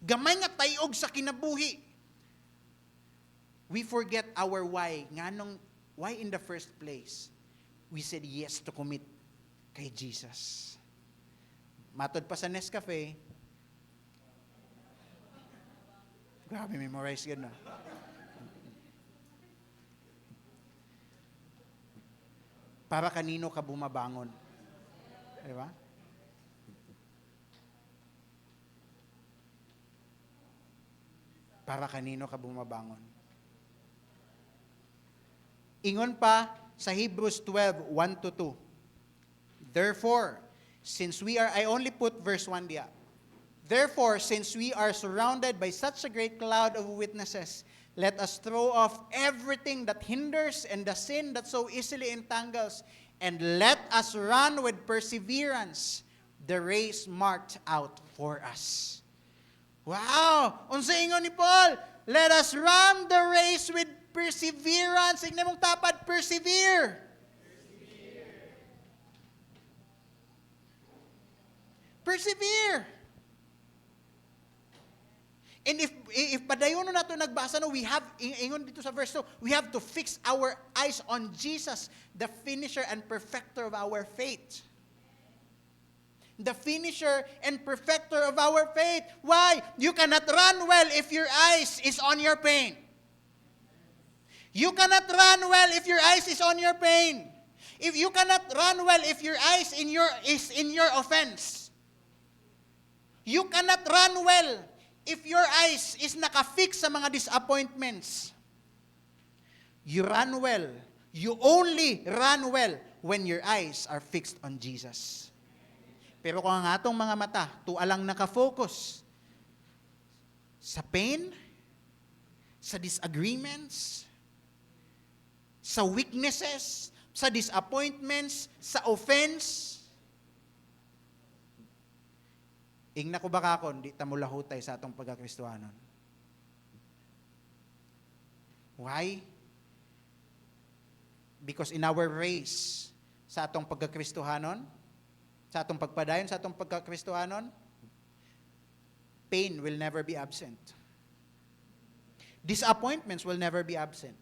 Gamay nga tayog sa kinabuhi. We forget our why. Nganong why in the first place we said yes to commit kay Jesus. Matod pa sa Nescafe, grabe, memorize yun na. Para kanino ka bumabangon? Di ba? Para kanino ka bumabangon? Ingon pa sa Hebrews 12, 1-2. Therefore, since we are, I only put verse 1 diya. Therefore, since we are surrounded by such a great cloud of witnesses, let us throw off everything that hinders and the sin that so easily entangles, and let us run with perseverance the race marked out for us. Wow! Unsa ingon ni Paul? Let us run the race with perseverance. Igna mong tapad, persevere. Persevere. And if padayon na ito nagbasa, no, we have, ingon dito sa verse 2, we have to fix our eyes on Jesus, the finisher and perfecter of our faith. The finisher and perfecter of our faith. Why? You cannot run well if your eyes is on your pain. You cannot run well if your eyes is on your pain. If you cannot run well if your eyes is in your offense. You cannot run well if your eyes is nakafix sa mga disappointments. You run well. You only run well when your eyes are fixed on Jesus. Pero kung ang atong mga mata, tualang nakafocus sa pain, sa disagreements, sa weaknesses, sa disappointments, sa offense. Ingna ko baka kon, di ta mo lahutay sa atong pagkakristohanon. Why? Because in our race, sa atong pagkakristohanon, sa atong pagpadayon, sa atong pagkakristohanon, pain will never be absent. Disappointments will never be absent.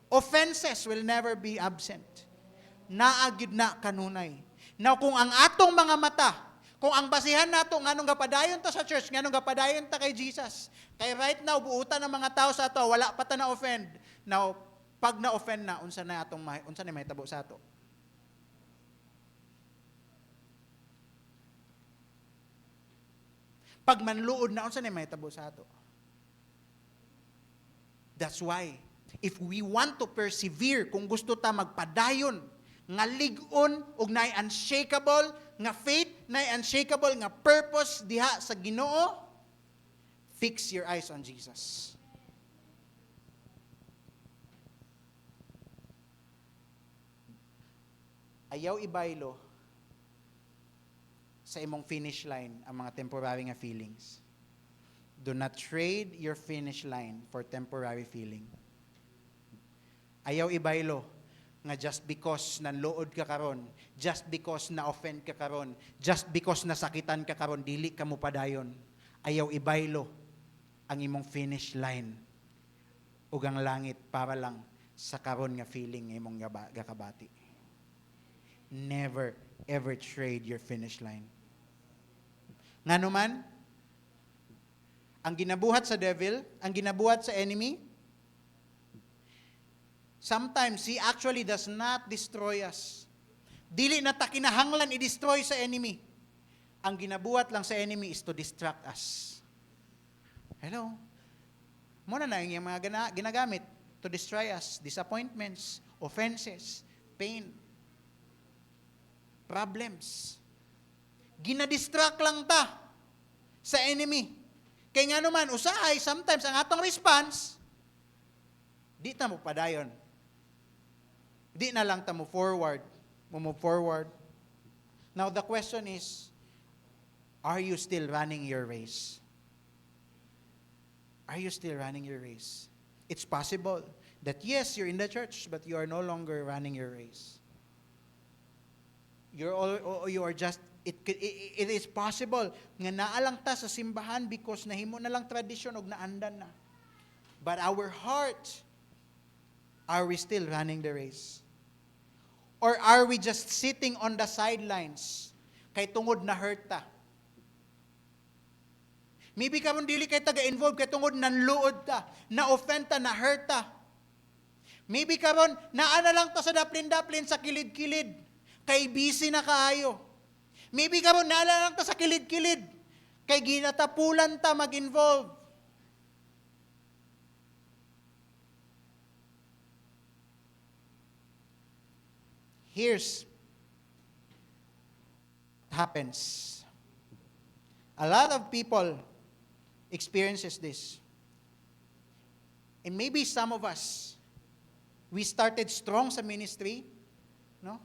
Offenses will never be absent. Naagid na kanunay. Now, kung ang atong mga mata, kung ang basihan nato nganong gapadayon ta sa church, nganong gapadayon ta kay Jesus, kay right now buutan ng mga tao sa ato, wala pa ta na offend. Now, pag na offend na, unsa na mahitabo sa ato? Pag manluod na, unsa na mahitabo sa ato? That's why, if we want to persevere, kung gusto ta magpadayon, nga ligon, ug naay unshakable, nga faith, naay unshakable, nga purpose diha sa Ginoo, fix your eyes on Jesus. Ayaw ibaylo sa imong finish line ang mga temporary nga feelings. Do not trade your finish line for temporary feeling. Ayaw ibaylo nga just because nanluod ka karon, just because na-offend ka karon, just because nasakitan ka karon, dili ka mo padayon. Ayaw ibaylo ang imong finish line ug ang langit para lang sa karon nga feeling nga imong gakabati. Never ever trade your finish line. Ngano man, ang ginabuhat sa devil, ang ginabuhat sa enemy, sometimes he actually does not destroy us. Dili na ta kinahanglan i-destroy sa enemy. Ang ginabuhat lang sa enemy is to distract us. Hello? Muna na yung mga ginagamit to destroy us. Disappointments, offenses, pain, problems. Ginadistract lang ta sa enemy. Kaya nga naman, usahay, sometimes ang atong response, di ta mo padayon. Di na lang ta mo forward. Move forward. Now the question is, are you still running your race? Are you still running your race? It's possible that yes, you're in the church, but you are no longer running your race. You are just, it is possible nga naalang ta sa simbahan because nahimo na lang tradisyon og naandan na. But our heart, are we still running the race? Or are we just sitting on the sidelines kay tungod na hurt ta? Maybe karon dili kay taga-involved kay tungod nanluod ta, na-offend ta, na-hurt ta. Maybe karon naa na lang ta sa daplin-daplin sa kilid-kilid kay busy na kaayo. Maybe karon naa na lang ta sa kilid-kilid kay ginatapulan ta mag-involve. Here's what happens. A lot of people experiences this. And maybe some of us, we started strong sa ministry, no?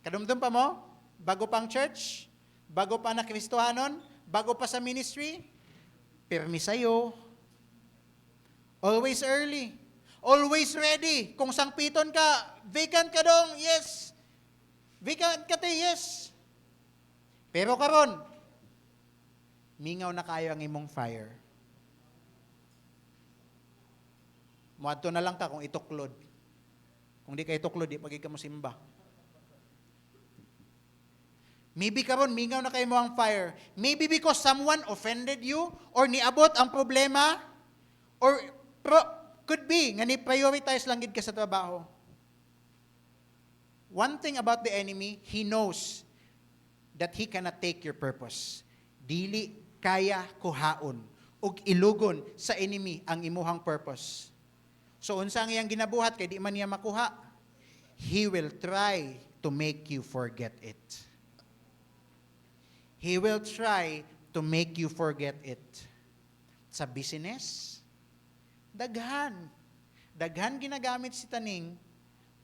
Kadumdum pa mo, bago pang church, bago pa na Kristohanon, bago pa sa ministry, pirmi sa'yo. Always early. Always ready. Kung sangpiton ka, vacant ka dong, yes. Vacant ka te, yes. Pero karon, mingaw na kayo ang imong fire. Muadto na lang ka kung ituklod. Kung di ka ituklod, di pagi ka mo simba. Maybe karon mingaw na kayo mo ang fire. Maybe because someone offended you or niabot ang problema or could be nga ni-prioritize lang gid ka sa trabaho. One thing about the enemy, he knows that he cannot take your purpose. Dili kaya kuhaon ug ilugon sa enemy ang imuhang purpose. So unsa ang iyang ginabuhat kay di man niya makuha? He will try to make you forget it. He will try to make you forget it. sa business. Daghan. Daghan ginagamit si taning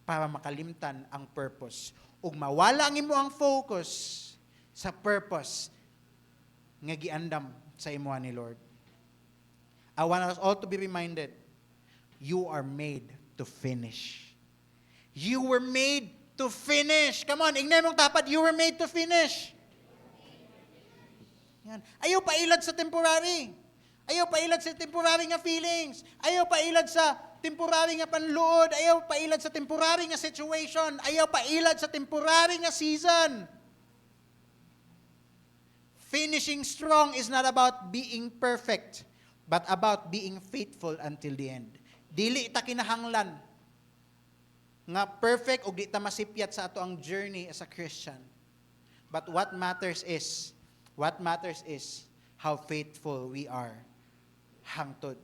para makalimtan ang purpose. Ug mawala ang imo ang focus sa purpose nga giandam sa imuha ni Lord. I want us all to be reminded, you are made to finish. You were made to finish. Come on, ingnan mong tapat, you were made to finish. Yan. Ayaw pailad sa temporary. Ayaw pailad sa temporary nga feelings. Ayaw pailad sa temporary nga panluod. Ayaw pailad sa temporary nga situation. Ayaw pailad sa temporary nga season. Finishing strong is not about being perfect, but about being faithful until the end. Dili ta kinahanglan nga perfect o di ta masipyat sa ato ang journey as a Christian. But what matters is how faithful we are hangtod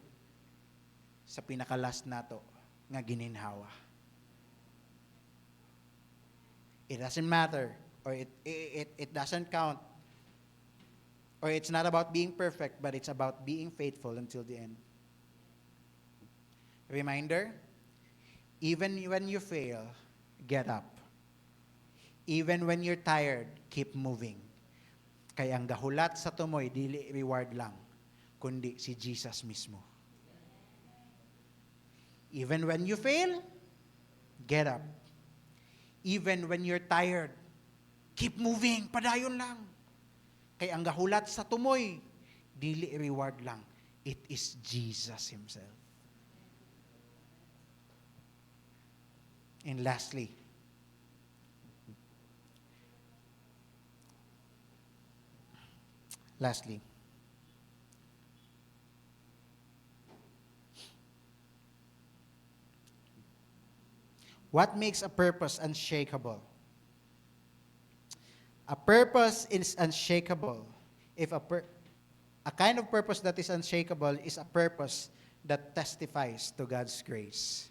sa pinakalas nato nga gininhawa. It doesn't matter, or it doesn't count, or it's not about being perfect, but it's about being faithful until the end. Reminder, even when you fail, get up. Even when you're tired, keep moving. Kaya ang gahulat sa tumoy, dili reward lang, kundi si Jesus mismo. Even when you fail, get up. Even when you're tired, keep moving, padayon lang. Kaya ang gahulat sa tumoy, dili reward lang, it is Jesus Himself. And lastly, what makes a purpose unshakable? A purpose is unshakable if a kind of purpose that is unshakable is a purpose that testifies to God's grace.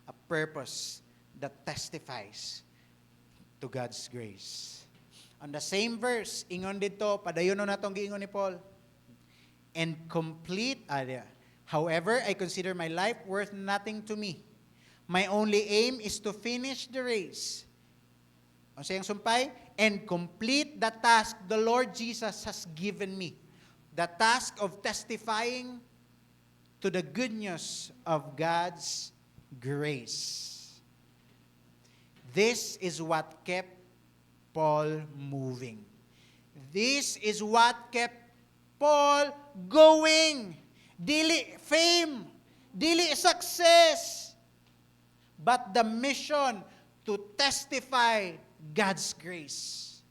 A purpose that testifies to God's grace. On the same verse, ingon dito, padayon na itong giingon ni Paul. And complete, however, I consider my life worth nothing to me. My only aim is to finish the race. Ang sayang sumpay, and complete the task the Lord Jesus has given me. The task of testifying to the good news of God's grace. This is what kept Paul moving. This is what kept Paul going. Dili fame, dili success, but the mission to testify God's grace.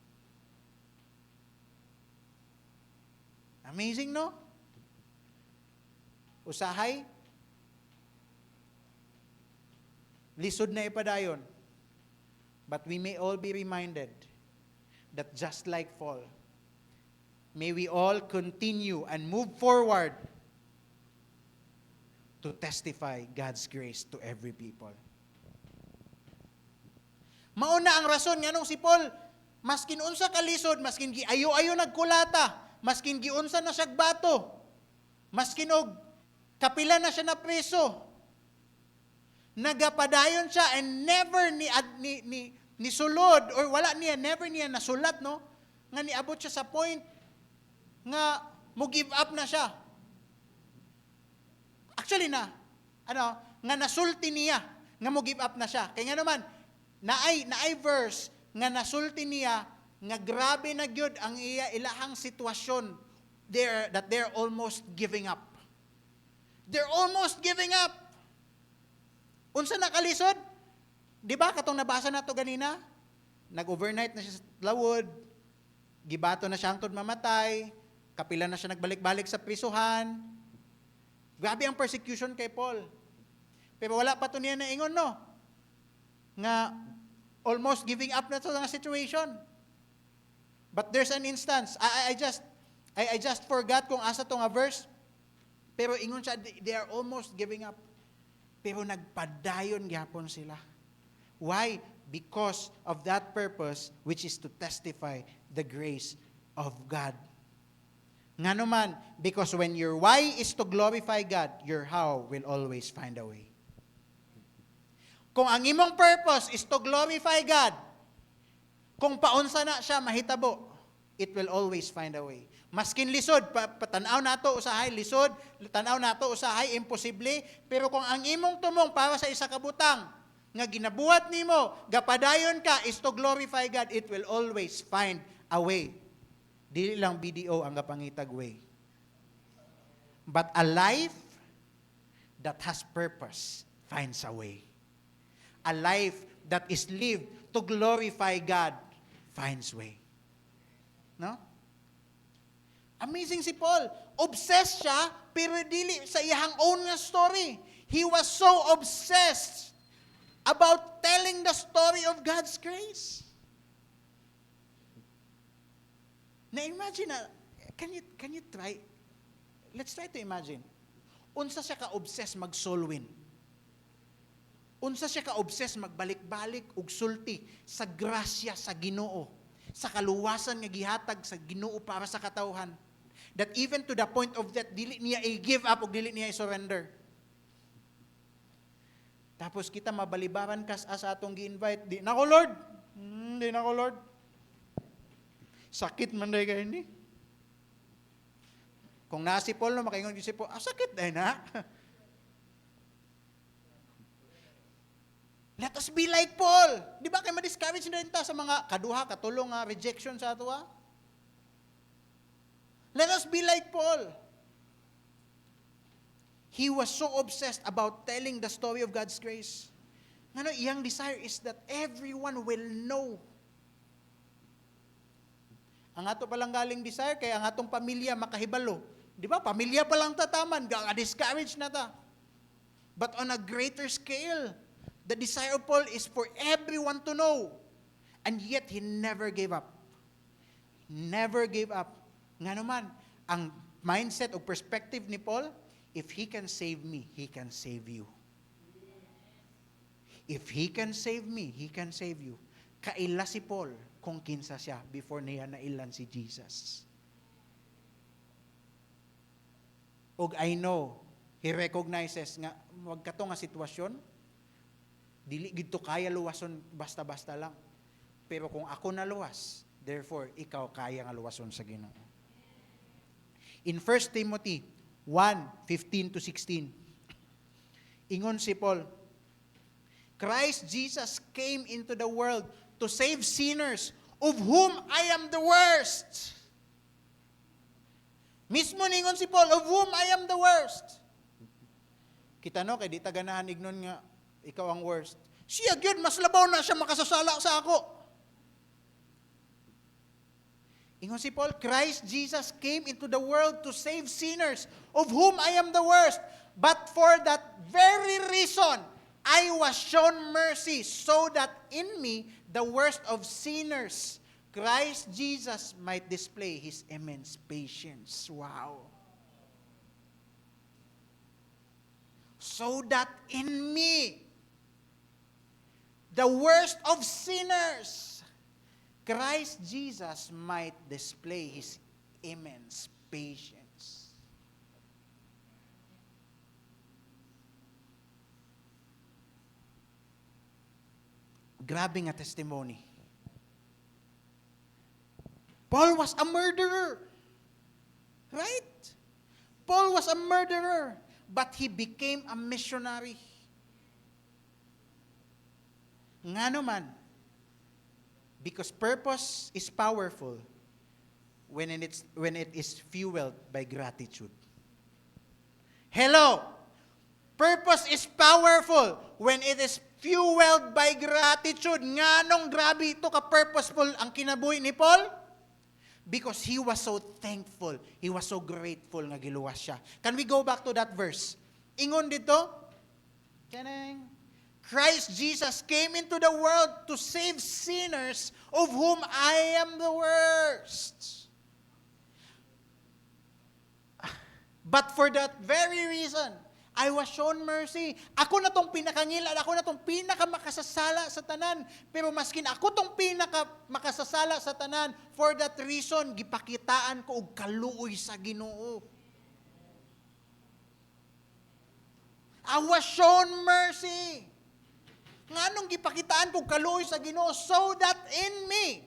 Amazing, no? Usahay, lisod na ipadayon. But we may all be reminded that just like Paul, may we all continue and move forward to testify God's grace to every people. Mauna ang rason nga nung si Paul, maskin unsa kalisod, maskin giayo-ayo nagkulata, maskin giunsa na siya bato, maskin og kapila na siya na preso, nagapadayon siya and never ni sulod or wala niya, never niya nasulat, no? Nga niabot siya sa point nga mo give up na siya. Actually nga nasulti niya nga mo give up na siya. Kaya nga naman, naay verse nga nasulti niya nga grabe na gyud ang ilahang sitwasyon that they're almost giving up. They're almost giving up. Unsa nakalisod? Di ba katong nabasa nato ganina? Nag-overnight na siya sa lawod, gibato na siya hangtod mamatay, kapila na siya nagbalik-balik sa prisuhan. Grabe ang persecution kay Paul. Pero wala pa to niya na ingon, no? Nga almost giving up na to nga situation. But there's an instance. I just forgot kung asa to nga verse. Pero ingon siya, they are almost giving up. Pero nagpadayon gyapon sila. Why? Because of that purpose, which is to testify the grace of God. Nga naman, because when your why is to glorify God, your how will always find a way. Kung ang imong purpose is to glorify God, kung paunsa na siya mahitabo, it will always find a way. Maskin lisod, patanaw nato usahay lisod, tanaw nato usahay imposible, pero kung ang imong tumong para sa isa ka butang, nga ginabuhat nimo, gapadayon ka is to glorify God, it will always find a way. Dili lang BDO ang gapangitag way. But a life that has purpose finds a way. A life that is lived to glorify God finds way. No? Amazing si Paul. Obsessed siya, pero dili sa iyang own nga story. He was so obsessed about telling the story of God's grace. Na-imagine na, can you try, let's try to imagine. Unsa siya ka-obsessed mag-soul win. Unsa siya ka-obsessed magbalik-balik ug sulti sa grasya sa Ginoo, sa kaluwasan nga gihatag sa Ginoo para sa katawhan. That even to the point of that, dili niya i-give up ug dili niya i-surrender. Tapos kita mabalibaran kas sa atong gi-invite, di nako Lord. Di nako Lord. Sakit man day kay ni. Kung nasi Paul no makaingon si Paul, sakit day na. Let us be like Paul. Di ba kay ma-discourage na rin ta sa mga kaduha, katulong rejection sa ato ha? Let us be like Paul. He was so obsessed about telling the story of God's grace. Ngano, iyang desire is that everyone will know. Ang ato palang galing desire, kaya ang atong pamilya makahibalo. Di ba? Pamilya palang tataman, discourage na ta. But on a greater scale, the desire of Paul is for everyone to know. And yet, he never gave up. Never gave up. Nga naman, ang mindset o perspective ni Paul, if he can save me, he can save you. If he can save me, he can save you. Kaila si Paul kung kinsa siya before niya nailan si Jesus. Og I know, he recognizes nga, wag ka to nga sitwasyon, dili gito kaya luwason basta-basta lang. Pero kung ako naluwas, therefore, ikaw kaya nga luwason sa Ginoo. In 1 Timothy 1:15-16, ingon si Paul, Christ Jesus came into the world to save sinners, of whom I am the worst. Mismo ningon si Paul, of whom I am the worst. Kita no, kay di taganahan ignon nga, ikaw ang worst. Siya gyud mas labaw na siya makasasala sa ako. Ingon si Paul, Christ Jesus came into the world to save sinners, of whom I am the worst. But for that very reason, I was shown mercy, so that in me, the worst of sinners, Christ Jesus might display His immense patience. Wow. So that in me, the worst of sinners, Christ Jesus might display His immense patience. Grabe nga testimony. Paul was a murderer. Right? Paul was a murderer, but he became a missionary. Nga naman, because purpose is powerful when it is fueled by gratitude. Hello! Purpose is powerful when it is fueled by gratitude. Nganong grabe ito ka-purposeful ang kinabuhi ni Paul? Because he was so thankful. He was so grateful nga giluwas siya. Can we go back to that verse? Ingon dito, Christ Jesus came into the world to save sinners, of whom I am the worst. But for that very reason, I was shown mercy. Ako na tong pinakangilad, ako na tong pinakamakasasala sa tanan. Pero maskin ako tong pinakamakasasala sa tanan, for that reason, gipakitaan ko og kaluoy sa Ginoo. I was shown mercy. Nganong gipakitaan ko kaluoy sa Ginoo so that in me,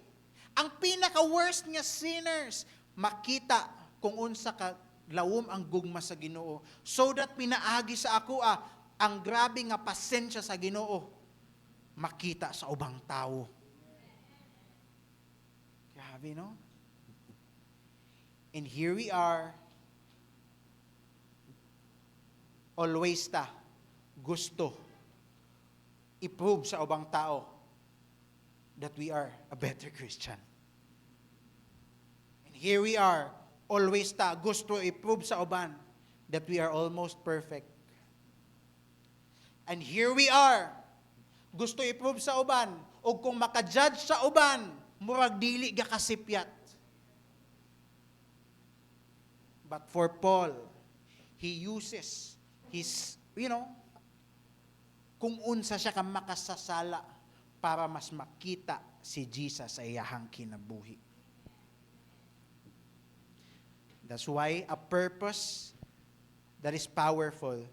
ang pinaka-worst nga sinners, makita kung unsa ka lawom ang gugma sa Ginoo, so that pinaagi sa ako ang grabe nga pasensya sa Ginoo makita sa ubang tao. Grabe, no? And here we are, always gusto i-prove sa ubang tao that we are a better Christian. And here we are, always gusto i-prove sa uban that we are almost perfect. And here we are, gusto i-prove sa uban, o kung makajudge sa uban, murag dili ga kasipyat. But for Paul, he uses his, kung unsa siya ka makasasala para mas makita si Jesus sa iyahang kinabuhi. That's why a purpose that is powerful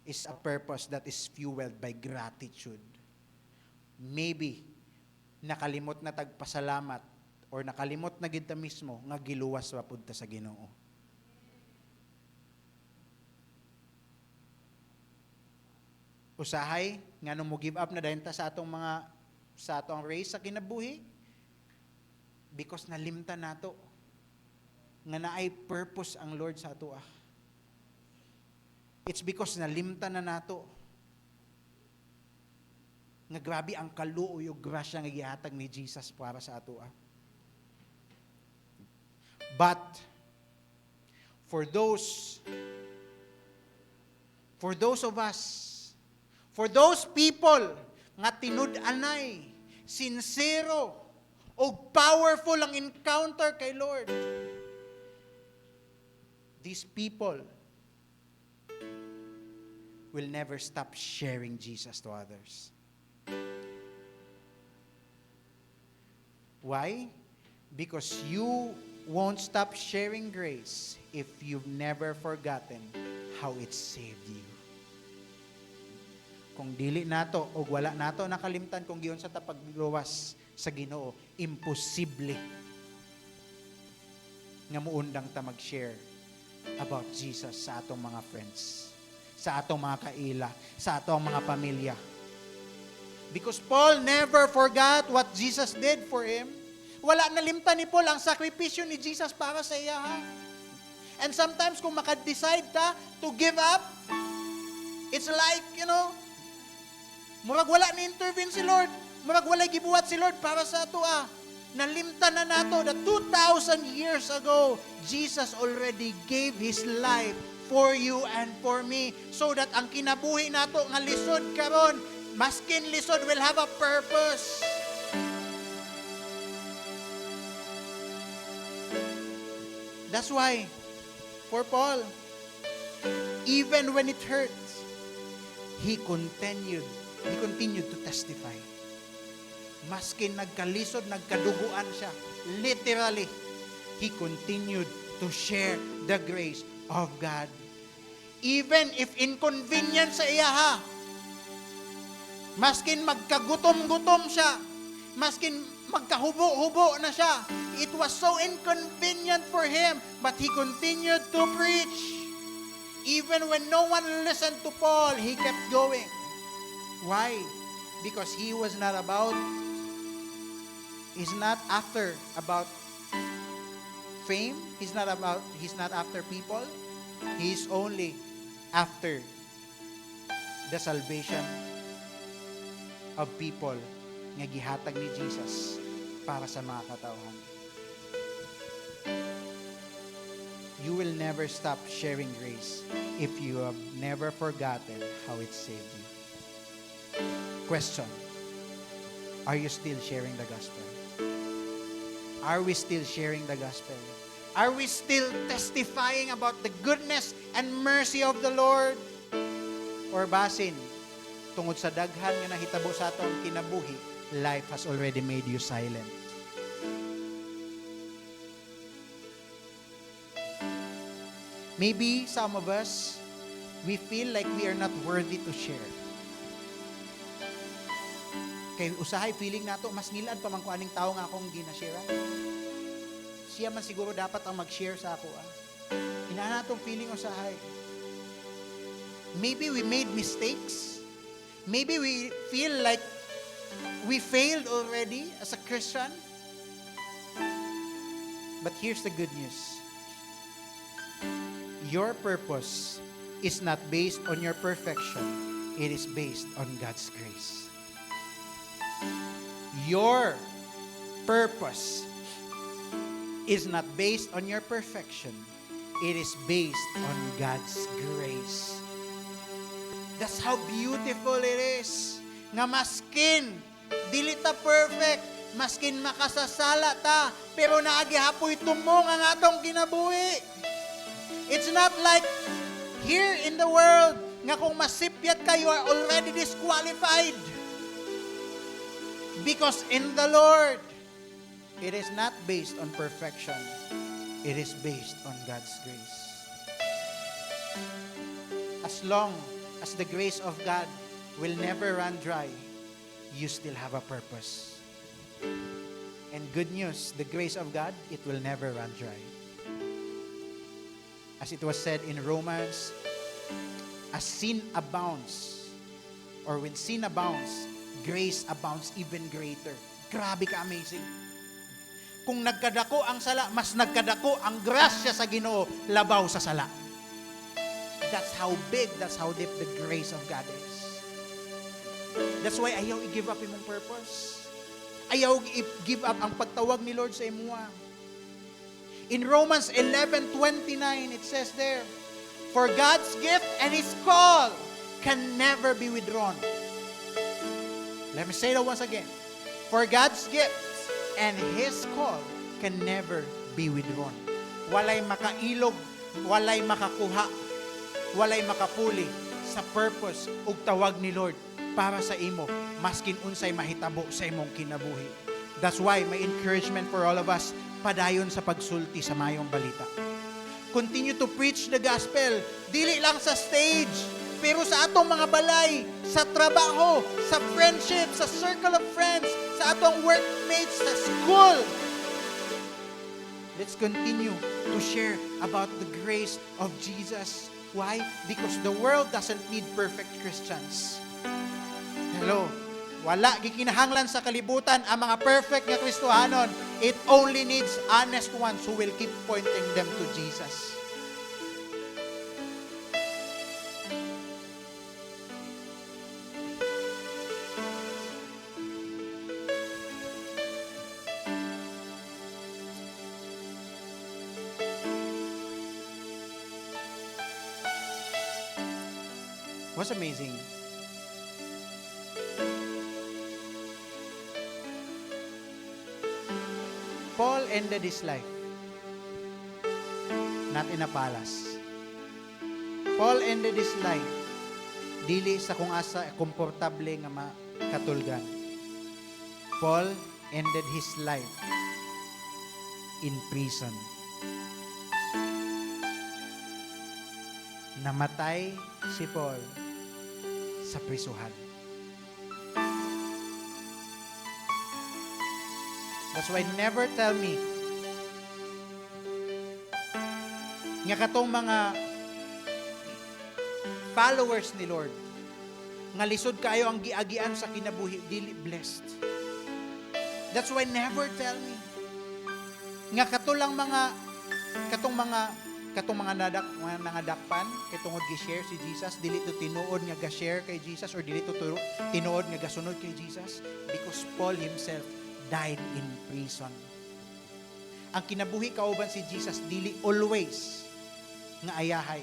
is a purpose that is fueled by gratitude. Maybe nakalimot na tagpasalamat or nakalimot na gid ta mismo nga giluwas ra pud ta sa Ginoo. Usahay nganong mo give up na dayon ta sa atong race sa kinabuhi because nalimtan nato nga naay purpose ang Lord sa ato. It's because nalimtan na nato nga grabe ang kaluoy ug grasya nga gihatag ni Jesus para sa ato. But for those of us, for those people nga tinud-anay, sincero ug powerful ang encounter kay Lord, these people will never stop sharing Jesus to others. Why? Because you won't stop sharing grace if you've never forgotten how it saved you. Kung dili nato o wala nato nakalimtan kung giyon sa tapagluwas sa Ginoo, imposible nga muundang ta mag-share about Jesus sa atong mga friends, sa atong mga kaila, sa atong mga pamilya. Because Paul never forgot what Jesus did for him. Wala nalimtan ni Paul ang sakripisyo ni Jesus para sa iya. And sometimes kung makadecide ta to give up, it's like, murag wala ni-intervene si Lord. Murag wala gibuhat si Lord para sa ato. Nalimtan na nato that 2,000 years ago, Jesus already gave His life for you and for me so that ang kinabuhi nato nga lisod karon, maskin lisod will have a purpose. That's why, for Paul, even when it hurts, he continued to testify. Maskin nagkalisod, nagkaduguan siya, literally, he continued to share the grace of God. Even if inconvenient sa iya, maskin magkagutom-gutom siya, maskin magkahubo-hubo na siya, it was so inconvenient for him, but he continued to preach. Even when no one listened to Paul, he kept going. Why? Because he was not after about fame. He's not after people. He's only after the salvation of people nga gihatag ni Jesus para sa mga katauhan. You will never stop sharing grace if you have never forgotten how it saved you. Question: are you still sharing the gospel? Are we still sharing the gospel? Are we still testifying about the goodness and mercy of the Lord? or basin, tungod sa daghan nga nahitabo sa atong kinabuhi, life has already made you silent. Maybe some of us, we feel like we are not worthy to share. Kay usahay feeling nato mas ngilad pa man ko aning tawo nga akong ginashare. Siya man siguro dapat ang mag-share sa ako. Ina natong feeling usahay. Maybe we made mistakes. Maybe we feel like we failed already as a Christian. But here's the good news. Your purpose is not based on your perfection. It is based on God's grace. Your purpose is not based on your perfection. It is based on God's grace. That's how beautiful it is. Nga maskin, dili ta perfect, maskin makasasala ta, pero naagihapoy tumong ang atong kinabuhi. It's not like here in the world, nga kung masipyat ka, you are already disqualified. Because in the Lord, it is not based on perfection. It is based on God's grace. As long as the grace of God will never run dry, you still have a purpose. And good news, the grace of God, it will never run dry. As it was said in Romans, as sin abounds, or when sin abounds, grace abounds even greater. Grabe ka amazing. Kung nagkadako ang sala, mas nagkadako ang grasya sa Ginoo labaw sa sala. That's how big, that's how deep the grace of God is. That's why ayaw i-give up imong purpose. Ayaw i-give up ang pagtawag ni Lord sa imuha. In Romans 11:29, it says there, for God's gift and His call can never be withdrawn. Let me say that once again. For God's gift and His call can never be withdrawn. Walay makailog, walay makakuha, walay makapuli sa purpose ug tawag ni Lord para sa imo, maskin unsay mahitabo sa imong kinabuhi. That's why my encouragement for all of us, padayon sa pagsulti sa mayong balita. Continue to preach the gospel, dili lang sa stage, pero sa atong mga balay, sa trabaho, sa friendship, sa circle of friends, sa atong workmates, sa school. Let's continue to share about the grace of Jesus. Why? Because the world doesn't need perfect Christians. Hello? Wala gikinahanglan sa kalibutan ang mga perfect nga Kristohanon. It only needs honest ones who will keep pointing them to Jesus. What's amazing? Paul ended his life not in a palace. Paul ended his life dili sa kung asa komportable nga makatulgan. Paul ended his life in prison. Namatay si Paul sa prisuhan. That's why never tell me nga katong mga followers ni Lord nga lisod kayo ang giagian sa kinabuhi, dili blessed. That's why never tell me nga katong mga nangadakpan kay tungod gi-share si Jesus, dili to tinuod nga ga-share kay Jesus or dili to tinuod nga gasunod kay Jesus, because Paul himself died in prison. Ang kinabuhi kauban si Jesus dili always nga ayahay,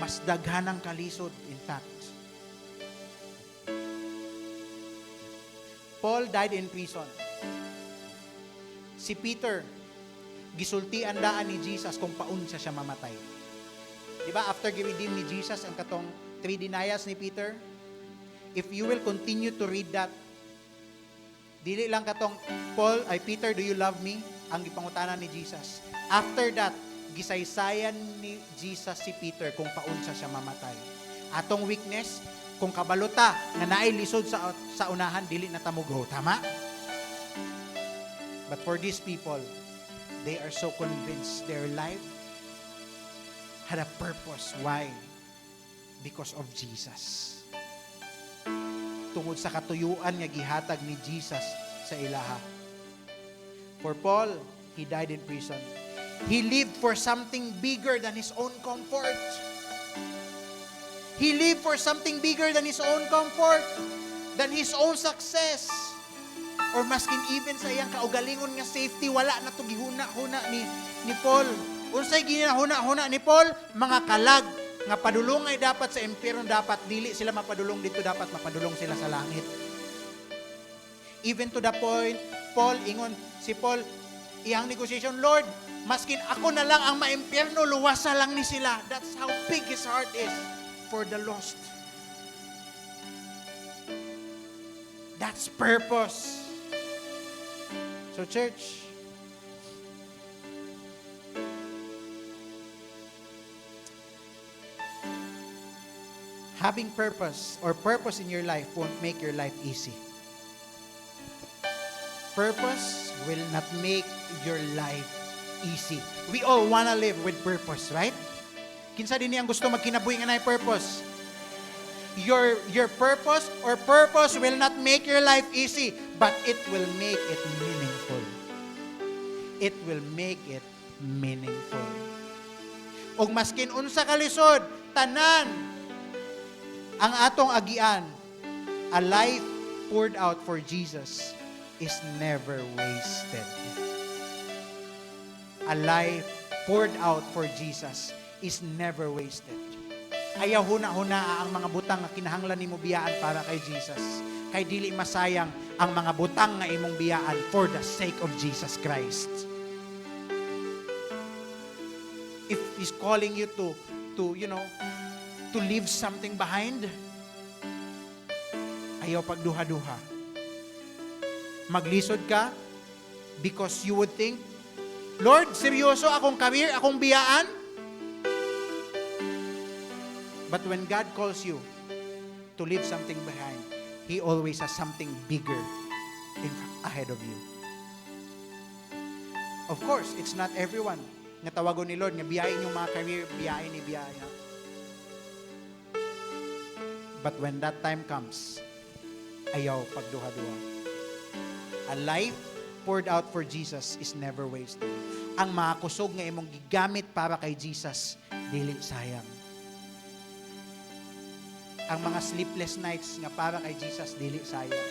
mas daghanang kalisod. In fact, Paul died in prison. Si Peter, gisultian daan ni Jesus kung paunsa siya mamatay. Di ba, after giredeem ni Jesus ang katong 3 denials ni Peter, if you will continue to read that, dili lang katong, Peter, do you love me? Ang gipangutanan ni Jesus. After that, gisaysayan ni Jesus si Peter kung paunsa siya mamatay. Atong weakness, kung kabaluta nga naay lisod sa unahan, dili na tamugo. Tama? But for these people, they are so convinced their life had a purpose. Why? Because of Jesus. Tungod sa katuyuan nga gihatag ni Jesus sa ilaha. For Paul, he died in prison. He lived for something bigger than his own comfort. He lived for something bigger than his own comfort, than his own success. Or maskin even sa iyang kaugalingon nga safety, wala na to gihuna-huna ni Paul. Unsay ginahuna-huna ni Paul? Mga kalag nga padulong ay dapat sa impyerno, dapat dili sila mapadulong dito, dapat mapadulong sila sa langit. Even to the point, si Paul, iyang negotiation, Lord, maskin ako na lang ang maimpyerno, luwasa lang ni sila. That's how big his heart is for the lost. That's purpose. So church, having purpose or purpose in your life won't make your life easy. Purpose will not make your life easy. We all want to live with purpose, right? Kinsa din niyang gusto magkinabuhi nga na purpose? Your purpose or purpose will not make your life easy, but it will make it meaningful. It will make it meaningful. Og maskin unsa kalisod, tanan ang atong agian, a life poured out for Jesus is never wasted. A life poured out for Jesus is never wasted. Ayaw huna-huna ang mga butang nga kinahanglan nimo biyaan para kay Jesus. Kay dili masayang ang mga butang nga imong biyaan for the sake of Jesus Christ. If He's calling you to leave something behind, ayaw pagduha-duha. Maglisod ka because you would think, Lord, seryoso akong career, akong biyaan? But when God calls you to leave something behind, He always has something bigger ahead of you. Of course, it's not everyone nga tawagon ni Lord, nga biyahin yung mga career, biyahin. But when that time comes, ayaw pagduha-duha. A life poured out for Jesus is never wasted. Ang mga kusog nga imong gigamit para kay Jesus, dili sayang. Ang mga sleepless nights nga para kay Jesus, dili sayang.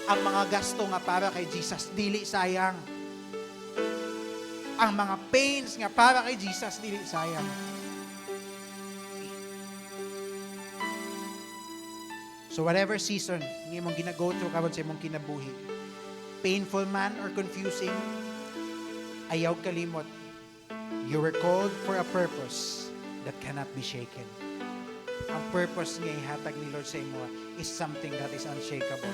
Ang mga gasto nga para kay Jesus, dili sayang. Ang mga pains nga para kay Jesus, dili sayang. So whatever season nga imong gina-go through karon sa imong kinabuhi, painful man or confusing, ayaw kalimot, you were called for a purpose that cannot be shaken. Ang purpose nga ihatag ni Lord sa imo is something that is unshakable.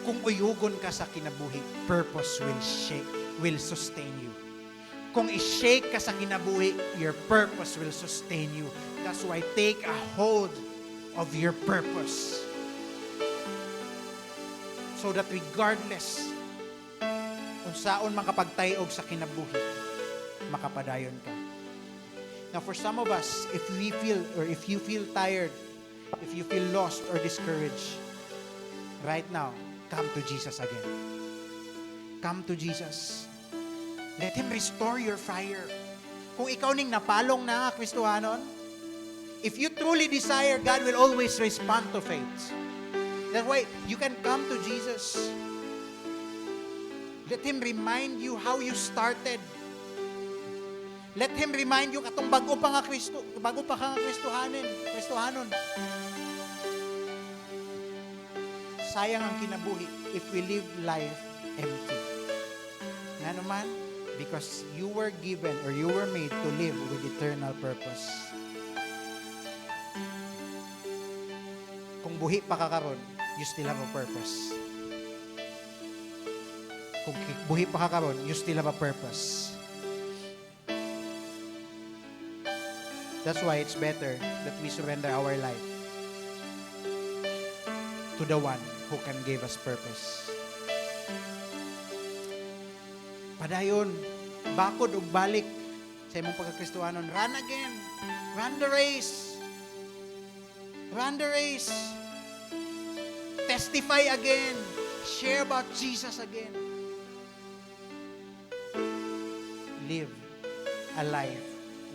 Kung uyugon ka sa kinabuhi, purpose will sustain you. Kung i-shake ka sa kinabuhi, your purpose will sustain you. That's why take a hold of your purpose. So that regardless kung saan man kapagtayog sa kinabuhi, makapadayon ka. Now for some of us, if you feel tired, if you feel lost or discouraged, right now, come to Jesus again. Come to Jesus. Let Him restore your fire. Kung ikaw ning napalong na Kristohanon, if you truly desire, God will always respond to faith. That's why you can come to Jesus. Let Him remind you how you started. Let Him remind you katong bago pa ka nga Kristohanon. Sayang ang kinabuhi if we live life empty. Nga naman, Because you were given or you were made to live with eternal purpose. Kung buhi pa ka karon, you still have a purpose. Kung buhi pa ka karon, you still have a purpose. That's why it's better that we surrender our life to the one who can give us purpose. Padayon, bakod ug balik sa imong pagkakristohanon. Run again. Run the race. Run the race. Testify again. Share about Jesus again. Live a life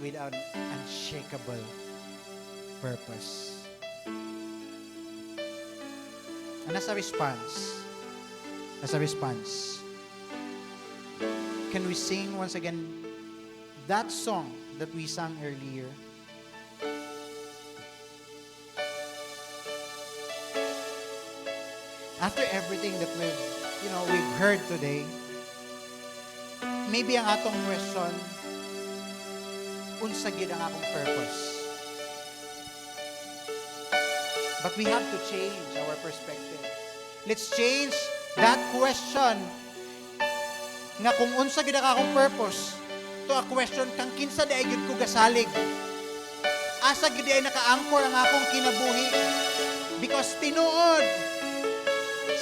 with an unshakable purpose. And as a response, can we sing once again that song that we sang earlier? After everything that we've heard today, maybe ang atong question, unsa gid ang akong purpose? But we have to change our perspective. Let's change that question nga kung unsa gid ang akong purpose to a question kang kinsa di ay gid ko gasalig. Asa gid ay naka-anchor ang akong kinabuhi. Because tinuod,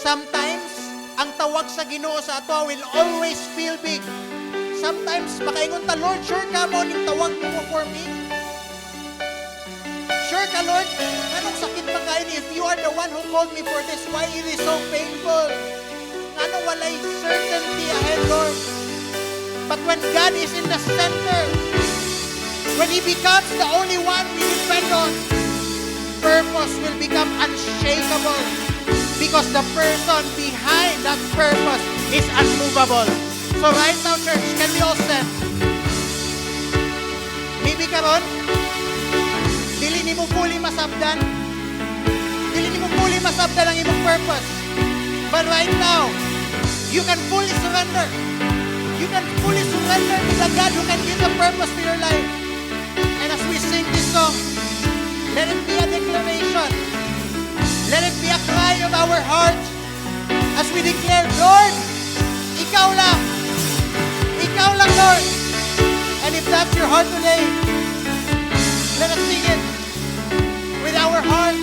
sometimes ang tawag sa Ginoo sa ato will always feel big. Sometimes makaingon ta, Lord, sure ka mo ning tawag mo for me? Sure ka, Lord? Anong sakit pa kayo? If you are the one who called me for this, why it is so painful? Ano walay certainty ahead, Lord? But when God is in the center, when He becomes the only one we depend on, purpose will become unshakable because the person behind that purpose is unmovable. So right now, church, can we all stand? Maybe karon, dili nimo fully masabdan. Dili nimo fully masabdan ang imong purpose. But right now, you can fully surrender. You can fully surrender to the God who can give the purpose to your life. And as we sing this song, let it be a declaration. Let it be a cry of our heart as we declare, Lord, Ikaw lang. Ikaw lang, Lord. And if that's your heart today, let us sing it with our heart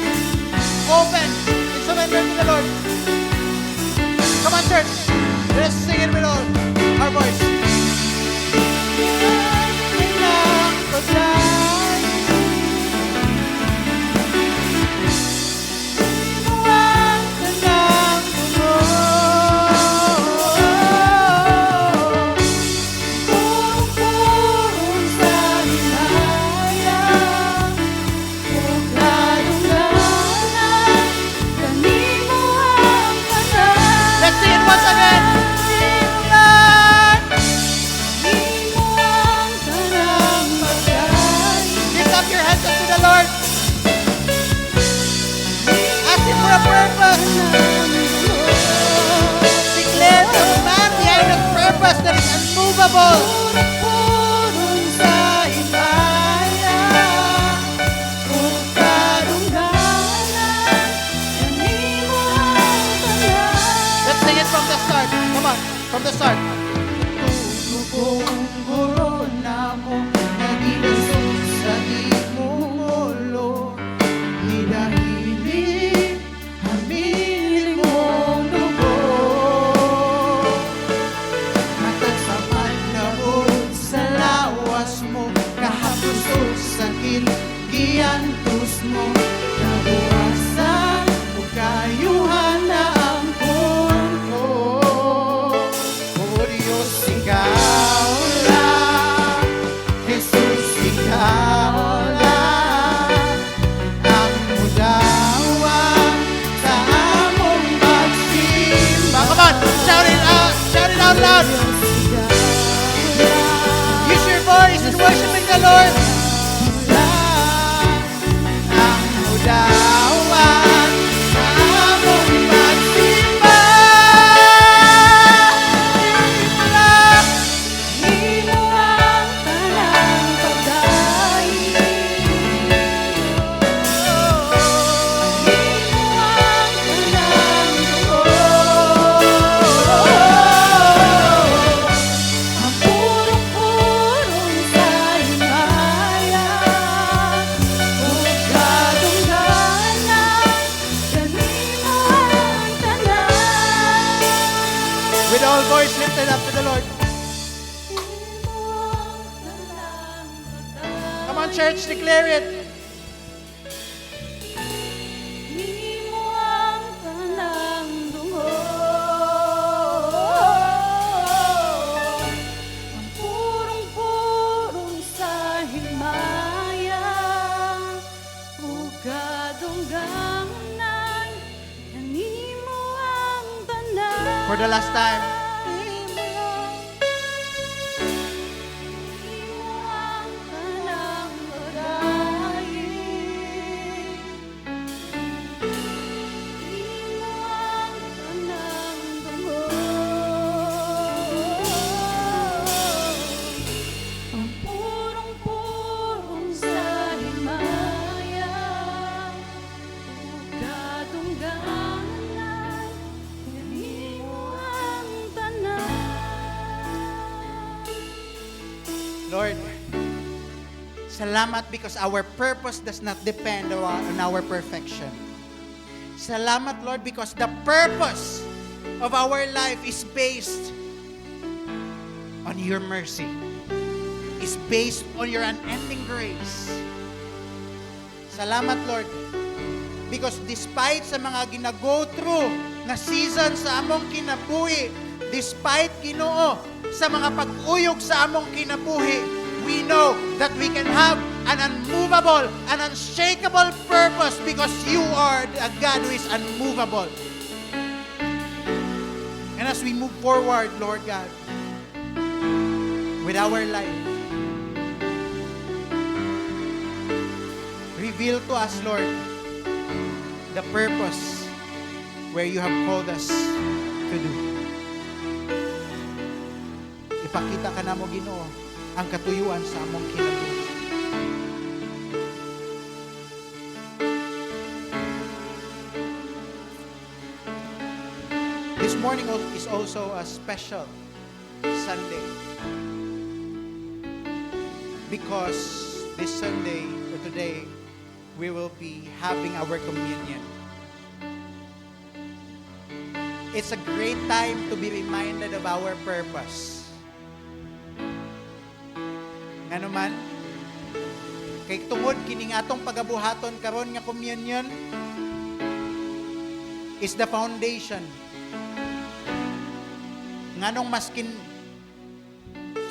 open and surrender to the Lord. Come on, church. Let us sing it with all our voice. Declare the man behind the purpose that is unmovable. Let's sing it from the start. Come on, from the start. Loud. Use your voice in worshiping the Lord. Ang Come on, church, declare it. Imo ang tanang dungo. Ang purong-purong sa himaya. Ugadungganan. Kanimo ang tanan. For the last time. Lord, salamat because our purpose does not depend on our perfection. Salamat, Lord, because the purpose of our life is based on your mercy, is based on your unending grace. Salamat, Lord, because despite sa mga gina-go through na season sa among kinabuhi, despite, Ginoo, sa mga pag-uyog sa among kinabuhi, we know that we can have an unmovable, an unshakable purpose because you are a God who is unmovable. And as we move forward, Lord God, with our life, reveal to us, Lord, the purpose where you have called us to do. Ipakita ka na mo, Ginoo, ang katuyuan sa among kinabuhi. This morning is also a special Sunday because this Sunday or today we will be having our communion. It's a great time to be reminded of our purpose. Nga naman, kay tungod kining atong pagabuhaton karon nga communion is the foundation. Nganong maskin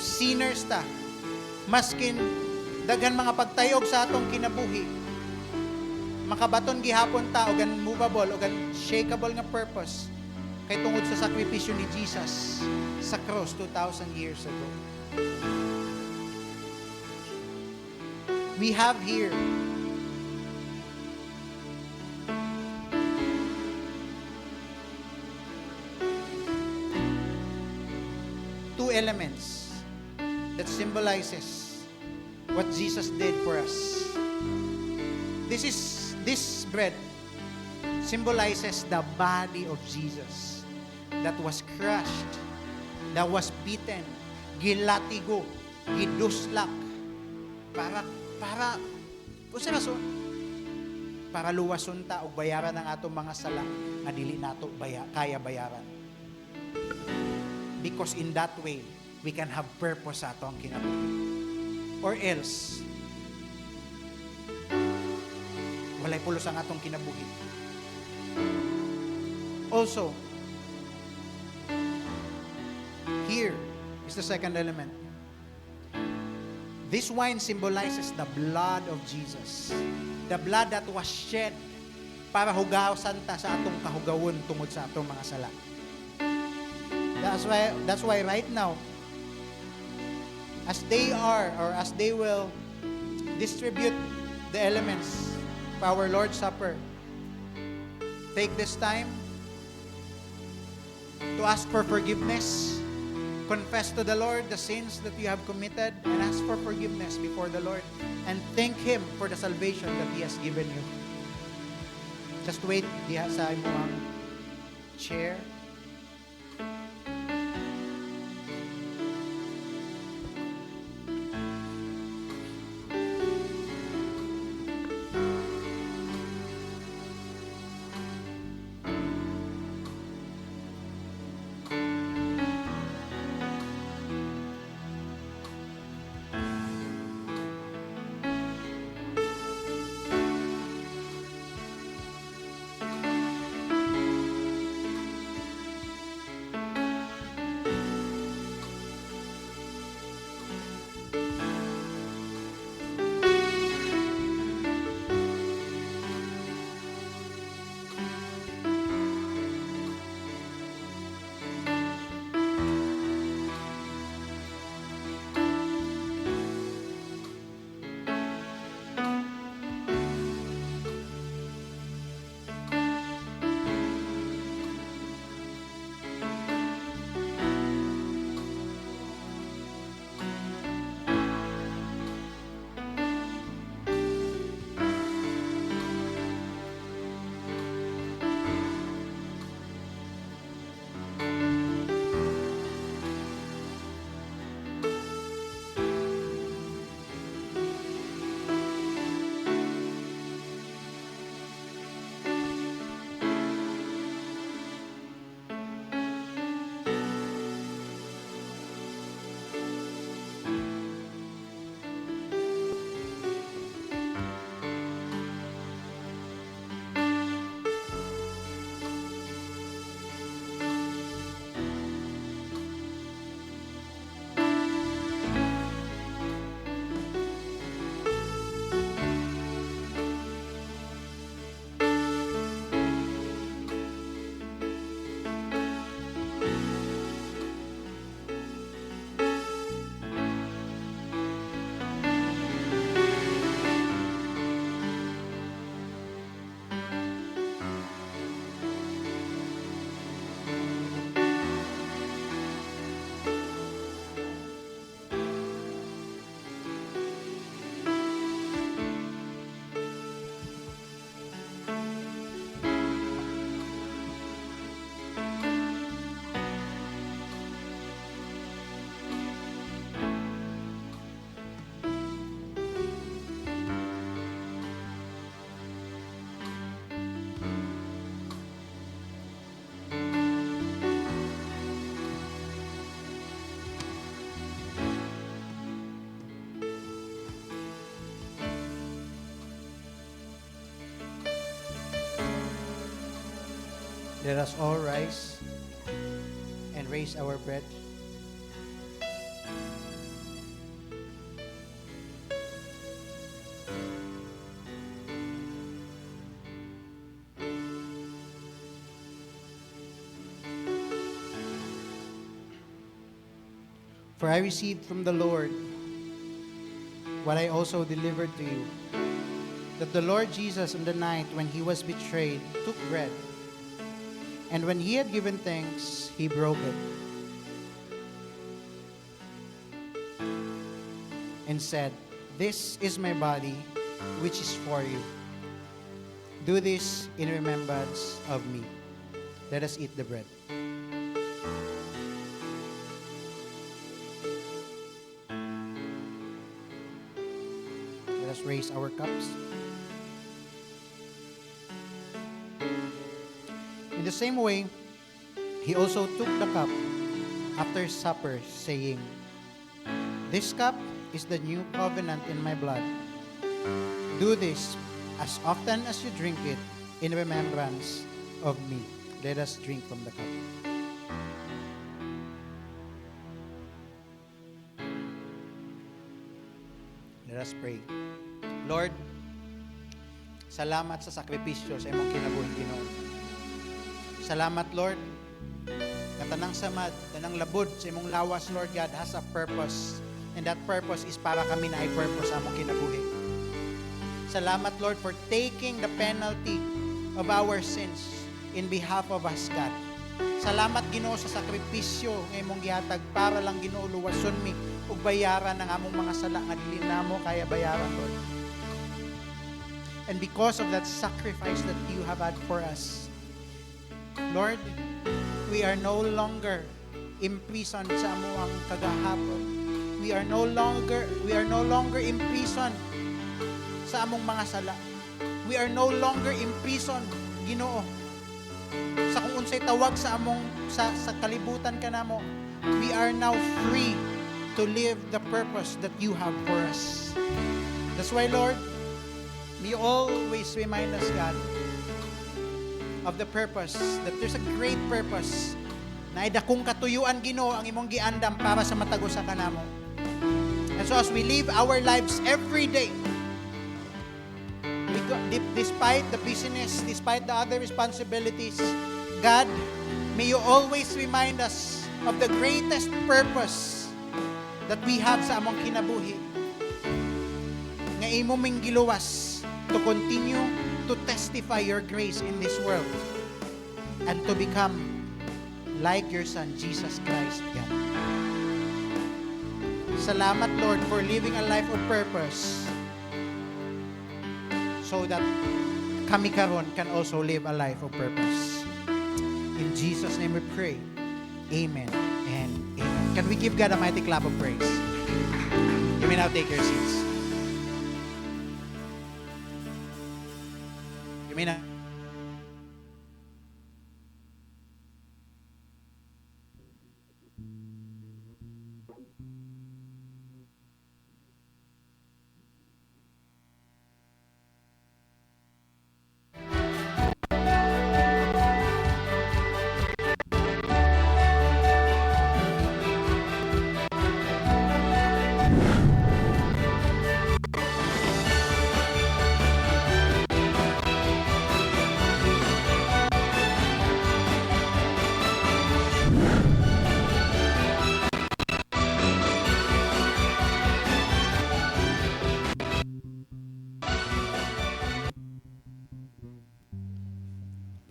sinners ta, maskin daghan mga pagtayog sa atong kinabuhi, makabaton gihapon ta og unmovable og unshakable nga purpose kay tungod sa sakripisyo ni Jesus sa cross 2,000 years ago. We have here two elements that symbolizes what Jesus did for us. This bread symbolizes the body of Jesus that was crushed, that was beaten, gilatigo, giduslak, para luwason ta og bayaran ang atong mga sala nga dili nato kaya bayaran. Because in that way, we can have purpose sa atong kinabuhi. Or else, walay pulos ang atong kinabuhi. Also, here is the second element. This wine symbolizes the blood of Jesus. The blood that was shed para hugasan ta sa atong kahugawon tungod sa atong mga sala. That's why right now, as they will distribute the elements for our Lord's Supper, take this time to ask for forgiveness. Confess to the Lord the sins that you have committed and ask for forgiveness before the Lord and thank Him for the salvation that He has given you. Just wait diha sa imong chair. Let us all rise and raise our bread. For I received from the Lord what I also delivered to you, that the Lord Jesus on the night when he was betrayed took bread, and when he had given thanks, he broke it, and said, "This is my body, which is for you. Do this in remembrance of me." Let us eat the bread. Let us raise our cups. In the same way, he also took the cup after supper, saying, "This cup is the new covenant in my blood. Do this as often as you drink it in remembrance of me." Let us drink from the cup. Let us pray. Lord, salamat sa sakripisyo sa imong kinabuhi, Ginoo. Salamat, Lord, katanang samad, tanang labod sa imong lawas, Lord God, has a purpose. And that purpose is para kami na ay purpose sa among kinabuhi. Salamat, Lord, for taking the penalty of our sins in behalf of us, God. Salamat, Ginoo, sa sakripisyo ng imong gihatag para lang, Ginoo, luwason mi ug bayaran ng among mga sala nga dili namo kaya bayaran, Lord. And because of that sacrifice that you have had for us, Lord, we are no longer imprisoned sa amuang kagahapon. We are no longer imprisoned sa among mga sala. We are no longer imprisoned, Ginoo, sa kung unsay tawag sa among sa kalibutan kanamo. We are now free to live the purpose that you have for us. That's why, Lord, may you always remind us, God, of the purpose, that there's a great purpose na idakong katuyuan, Ginoo, ang imong giandam para sa matagusa kanamo. And so as we live our lives every day, despite the busyness, despite the other responsibilities, God, may you always remind us of the greatest purpose that we have sa among kinabuhi, nga imo ming giluwas to continue to testify your grace in this world and to become like your Son, Jesus Christ, God. Salamat, Lord, for living a life of purpose so that kami karon can also live a life of purpose. In Jesus' name we pray. Amen and amen. Can we give God a mighty clap of praise? You may now take your seats. You may now.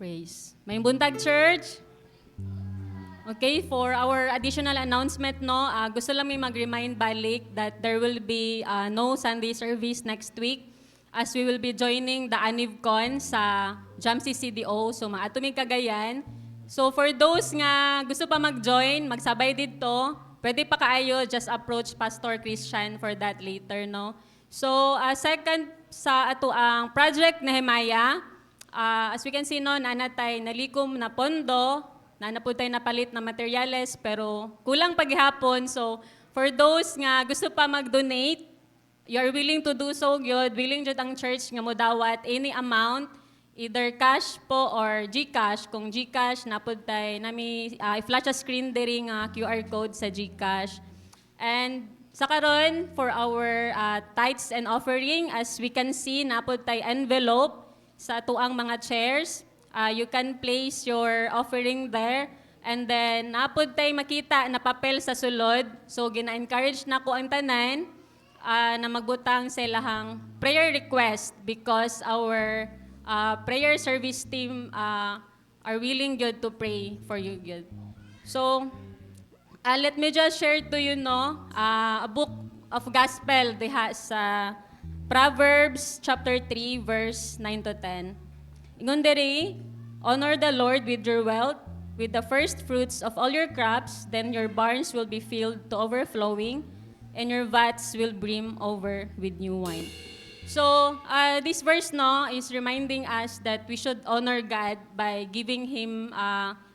Praise. May buntag, church. Okay, for our additional announcement, no, gusto lang may mag-remind balik that there will be no Sunday service next week as we will be joining the ANIVCon sa Jamsi CDO. So, maatumig kagayan. So, for those nga gusto pa mag-join, magsabay dito, pwede pa kaayo, just approach Pastor Christian for that later, no? So, second sa ato ang Project Nehemiah, as we can see no, nanatay nalikom na pondo, po tayo napalit na materyales, pero kulang paghihapon. So, for those nga gusto pa mag-donate, you are willing to do so, good, willing jud ang church nga mo dawat any amount either cash po or GCash. Kung GCash, napod tayo, nami i-flash sa screen diri nga QR code sa GCash. And sa karon for our tithes and offering, as we can see, napod tayo envelope sa tuang mga chairs. You can place your offering there. And then, napod tayo makita na papel sa sulod. So, gina-encourage na ko ang tanan na magbutang sa ilahang prayer request because our prayer service team are willing good to pray for you good. So, let me just share to you a book of gospel diha sa Proverbs chapter 3 verse 9 to 10. Ingon diri, honor the Lord with your wealth, with the first fruits of all your crops, then your barns will be filled to overflowing, and your vats will brim over with new wine. So, this verse is reminding us that we should honor God by giving Him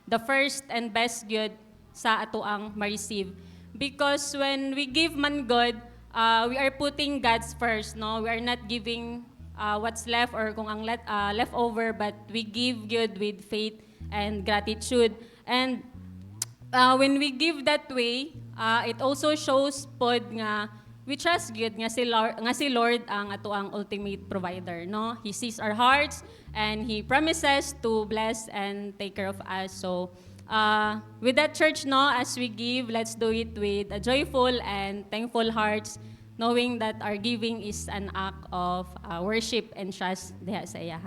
the first and best good sa atoang ma-receive. Because when we give man God, we are putting God's first, no? We are not giving what's left or kung ang leftover, but we give good with faith and gratitude. And when we give that way, it also shows pod nga we trust God nga si Lord ang ato ang ultimate provider, no? He sees our hearts and He promises to bless and take care of us. So with that, church, as we give, let's do it with a joyful and thankful hearts, knowing that our giving is an act of worship and trust diha sa iya.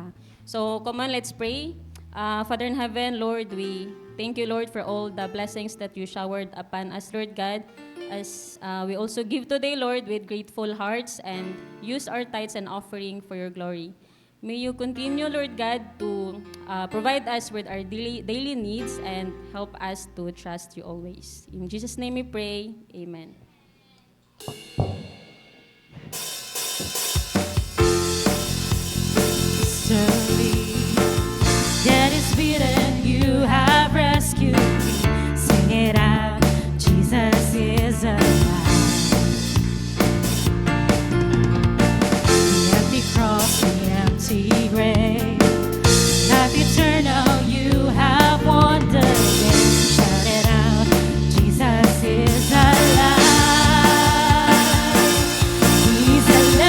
So come on, let's pray. Father in heaven, Lord, we thank you, Lord, for all the blessings that you showered upon us, Lord God, as we also give today, Lord, with grateful hearts and use our tithes and offering for your glory. May you continue, Lord God, to provide us with our daily needs and help us to trust you always. In Jesus' name we pray, amen. Dead is beaten, you have rescued me. Sing it out, Jesus is alive. The empty cross, the empty grave, life eternal, you have won the game. Shout it out, Jesus is alive. He's alive.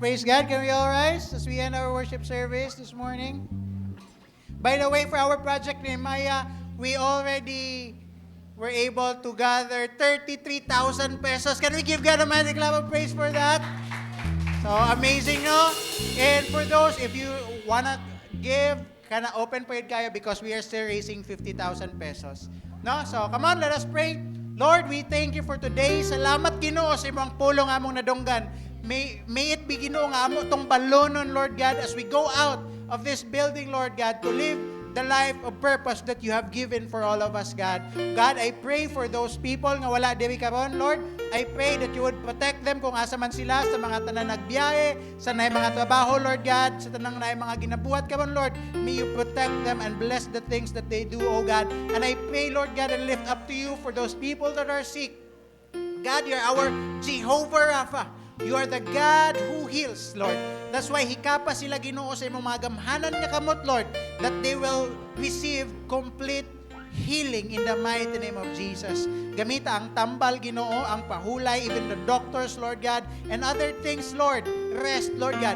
Praise God. Can we all rise as we end our worship service this morning? By the way, for our project Nehemiah, we already were able to gather 33,000 pesos. Can we give God a mighty clap of praise for that? So, amazing, no? And for those, if you wanna give, kana open po yun kayo because we are still raising 50,000 pesos. No? So, come on, let us pray. Lord, we thank you for today. Salamat, Ginoo, sa imong pulong among nadunggan. May it be, Ginoo, nga amo tong balonon, Lord God, as we go out of this building, Lord God, to live the life of purpose that you have given for all of us, God. God, I pray for those people nga wala diri karon, Lord. I pray that you would protect them kung asa man sila sa mga tanan nagbiyahe, sa nay mga trabaho, Lord God, sa tanang nay mga ginabuhat karon, Lord. May you protect them and bless the things that they do, oh God. And I pray, Lord God, and lift up to you for those people that are sick. God, you're our Jehovah Rapha. You are the God who heals, Lord. That's why hikapa sila, Ginoo, sa imong mga gamhanan nga kamot, Lord, that they will receive complete healing in the mighty name of Jesus. Gamita ang tambal, Ginoo, ang pahulay, even the doctors, Lord God, and other things, Lord. Rest, Lord God,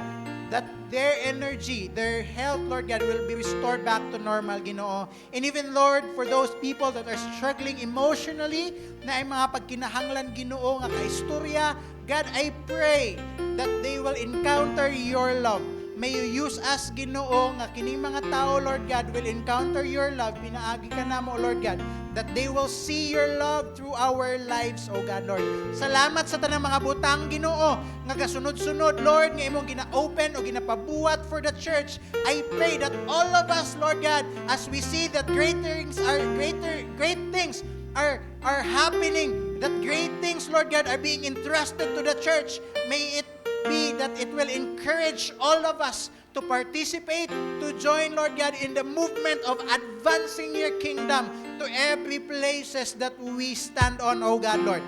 that their energy, their health, Lord God, will be restored back to normal, Ginoo. And even, Lord, for those people that are struggling emotionally, na ay mga pagkinahanglan, Ginoo, nga kaistorya, God, I pray that they will encounter your love. May you use us, Ginoo, nga kining mga tao, Lord God, will encounter your love. Pinaagi ka na mo, Lord God, that they will see your love through our lives, O God, Lord. Salamat sa tanang mga butang, Ginoo, nga kasunod-sunod, Lord, nga imong gina-open o ginapabuhat for the church. I pray that all of us, Lord God, as we see that great things are happening, that great things, Lord God, are being entrusted to the church. May it be that it will encourage all of us to participate, to join, Lord God, in the movement of advancing your kingdom to every places that we stand on, O God, Lord.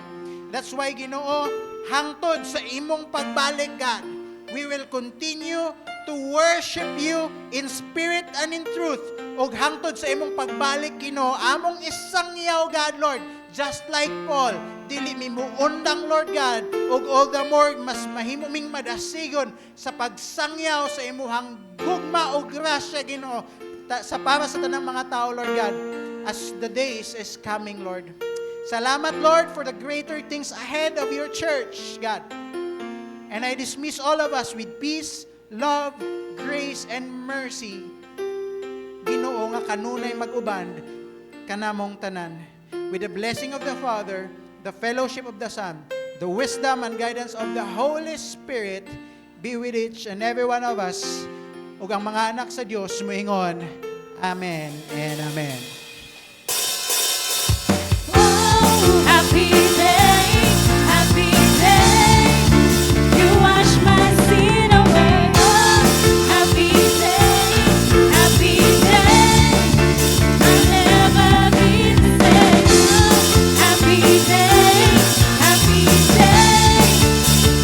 That's why, Ginoo, hangtod sa imong pagbalik, God, we will continue to worship you in spirit and in truth. O hangtod sa imong pagbalik, Ginoo, among isangyaw, God, Lord, just like Paul, dili mi muundang, Lord God, ug all the more mas mahimuming madasigon sa pagsangyaw sa imuhang gugma o grasya, Ginoo, sa para sa tanang mga tao, Lord God, as the days is coming, Lord. Salamat, Lord, for the greater things ahead of your church, God. And I dismiss all of us with peace, love, grace, and mercy. Ginoo nga kanunay mag-uban kanamong tanan. With the blessing of the Father, the fellowship of the Son, the wisdom and guidance of the Holy Spirit be with each and every one of us. Ug ang mga anak sa Dios moingon, Amen and Amen. Oh, happy day, happy day. You wash my sin away. Oh, happy day, happy day. I'll never be the same. Oh, happy day, happy day.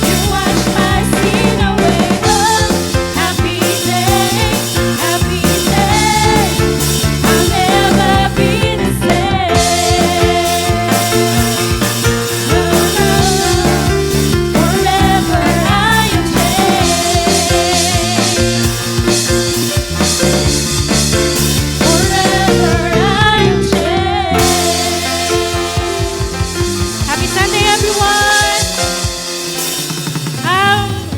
You wash my sin away. Oh, happy day, happy day. I'll never be the same. No, no, forever I am changed. Forever I am changed. Happy Sunday, everyone!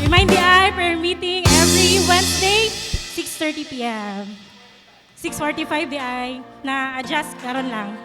Remind the eye prayer meeting every Wednesday, 6:30 p.m. 6:45 di ay na-adjust karon lang.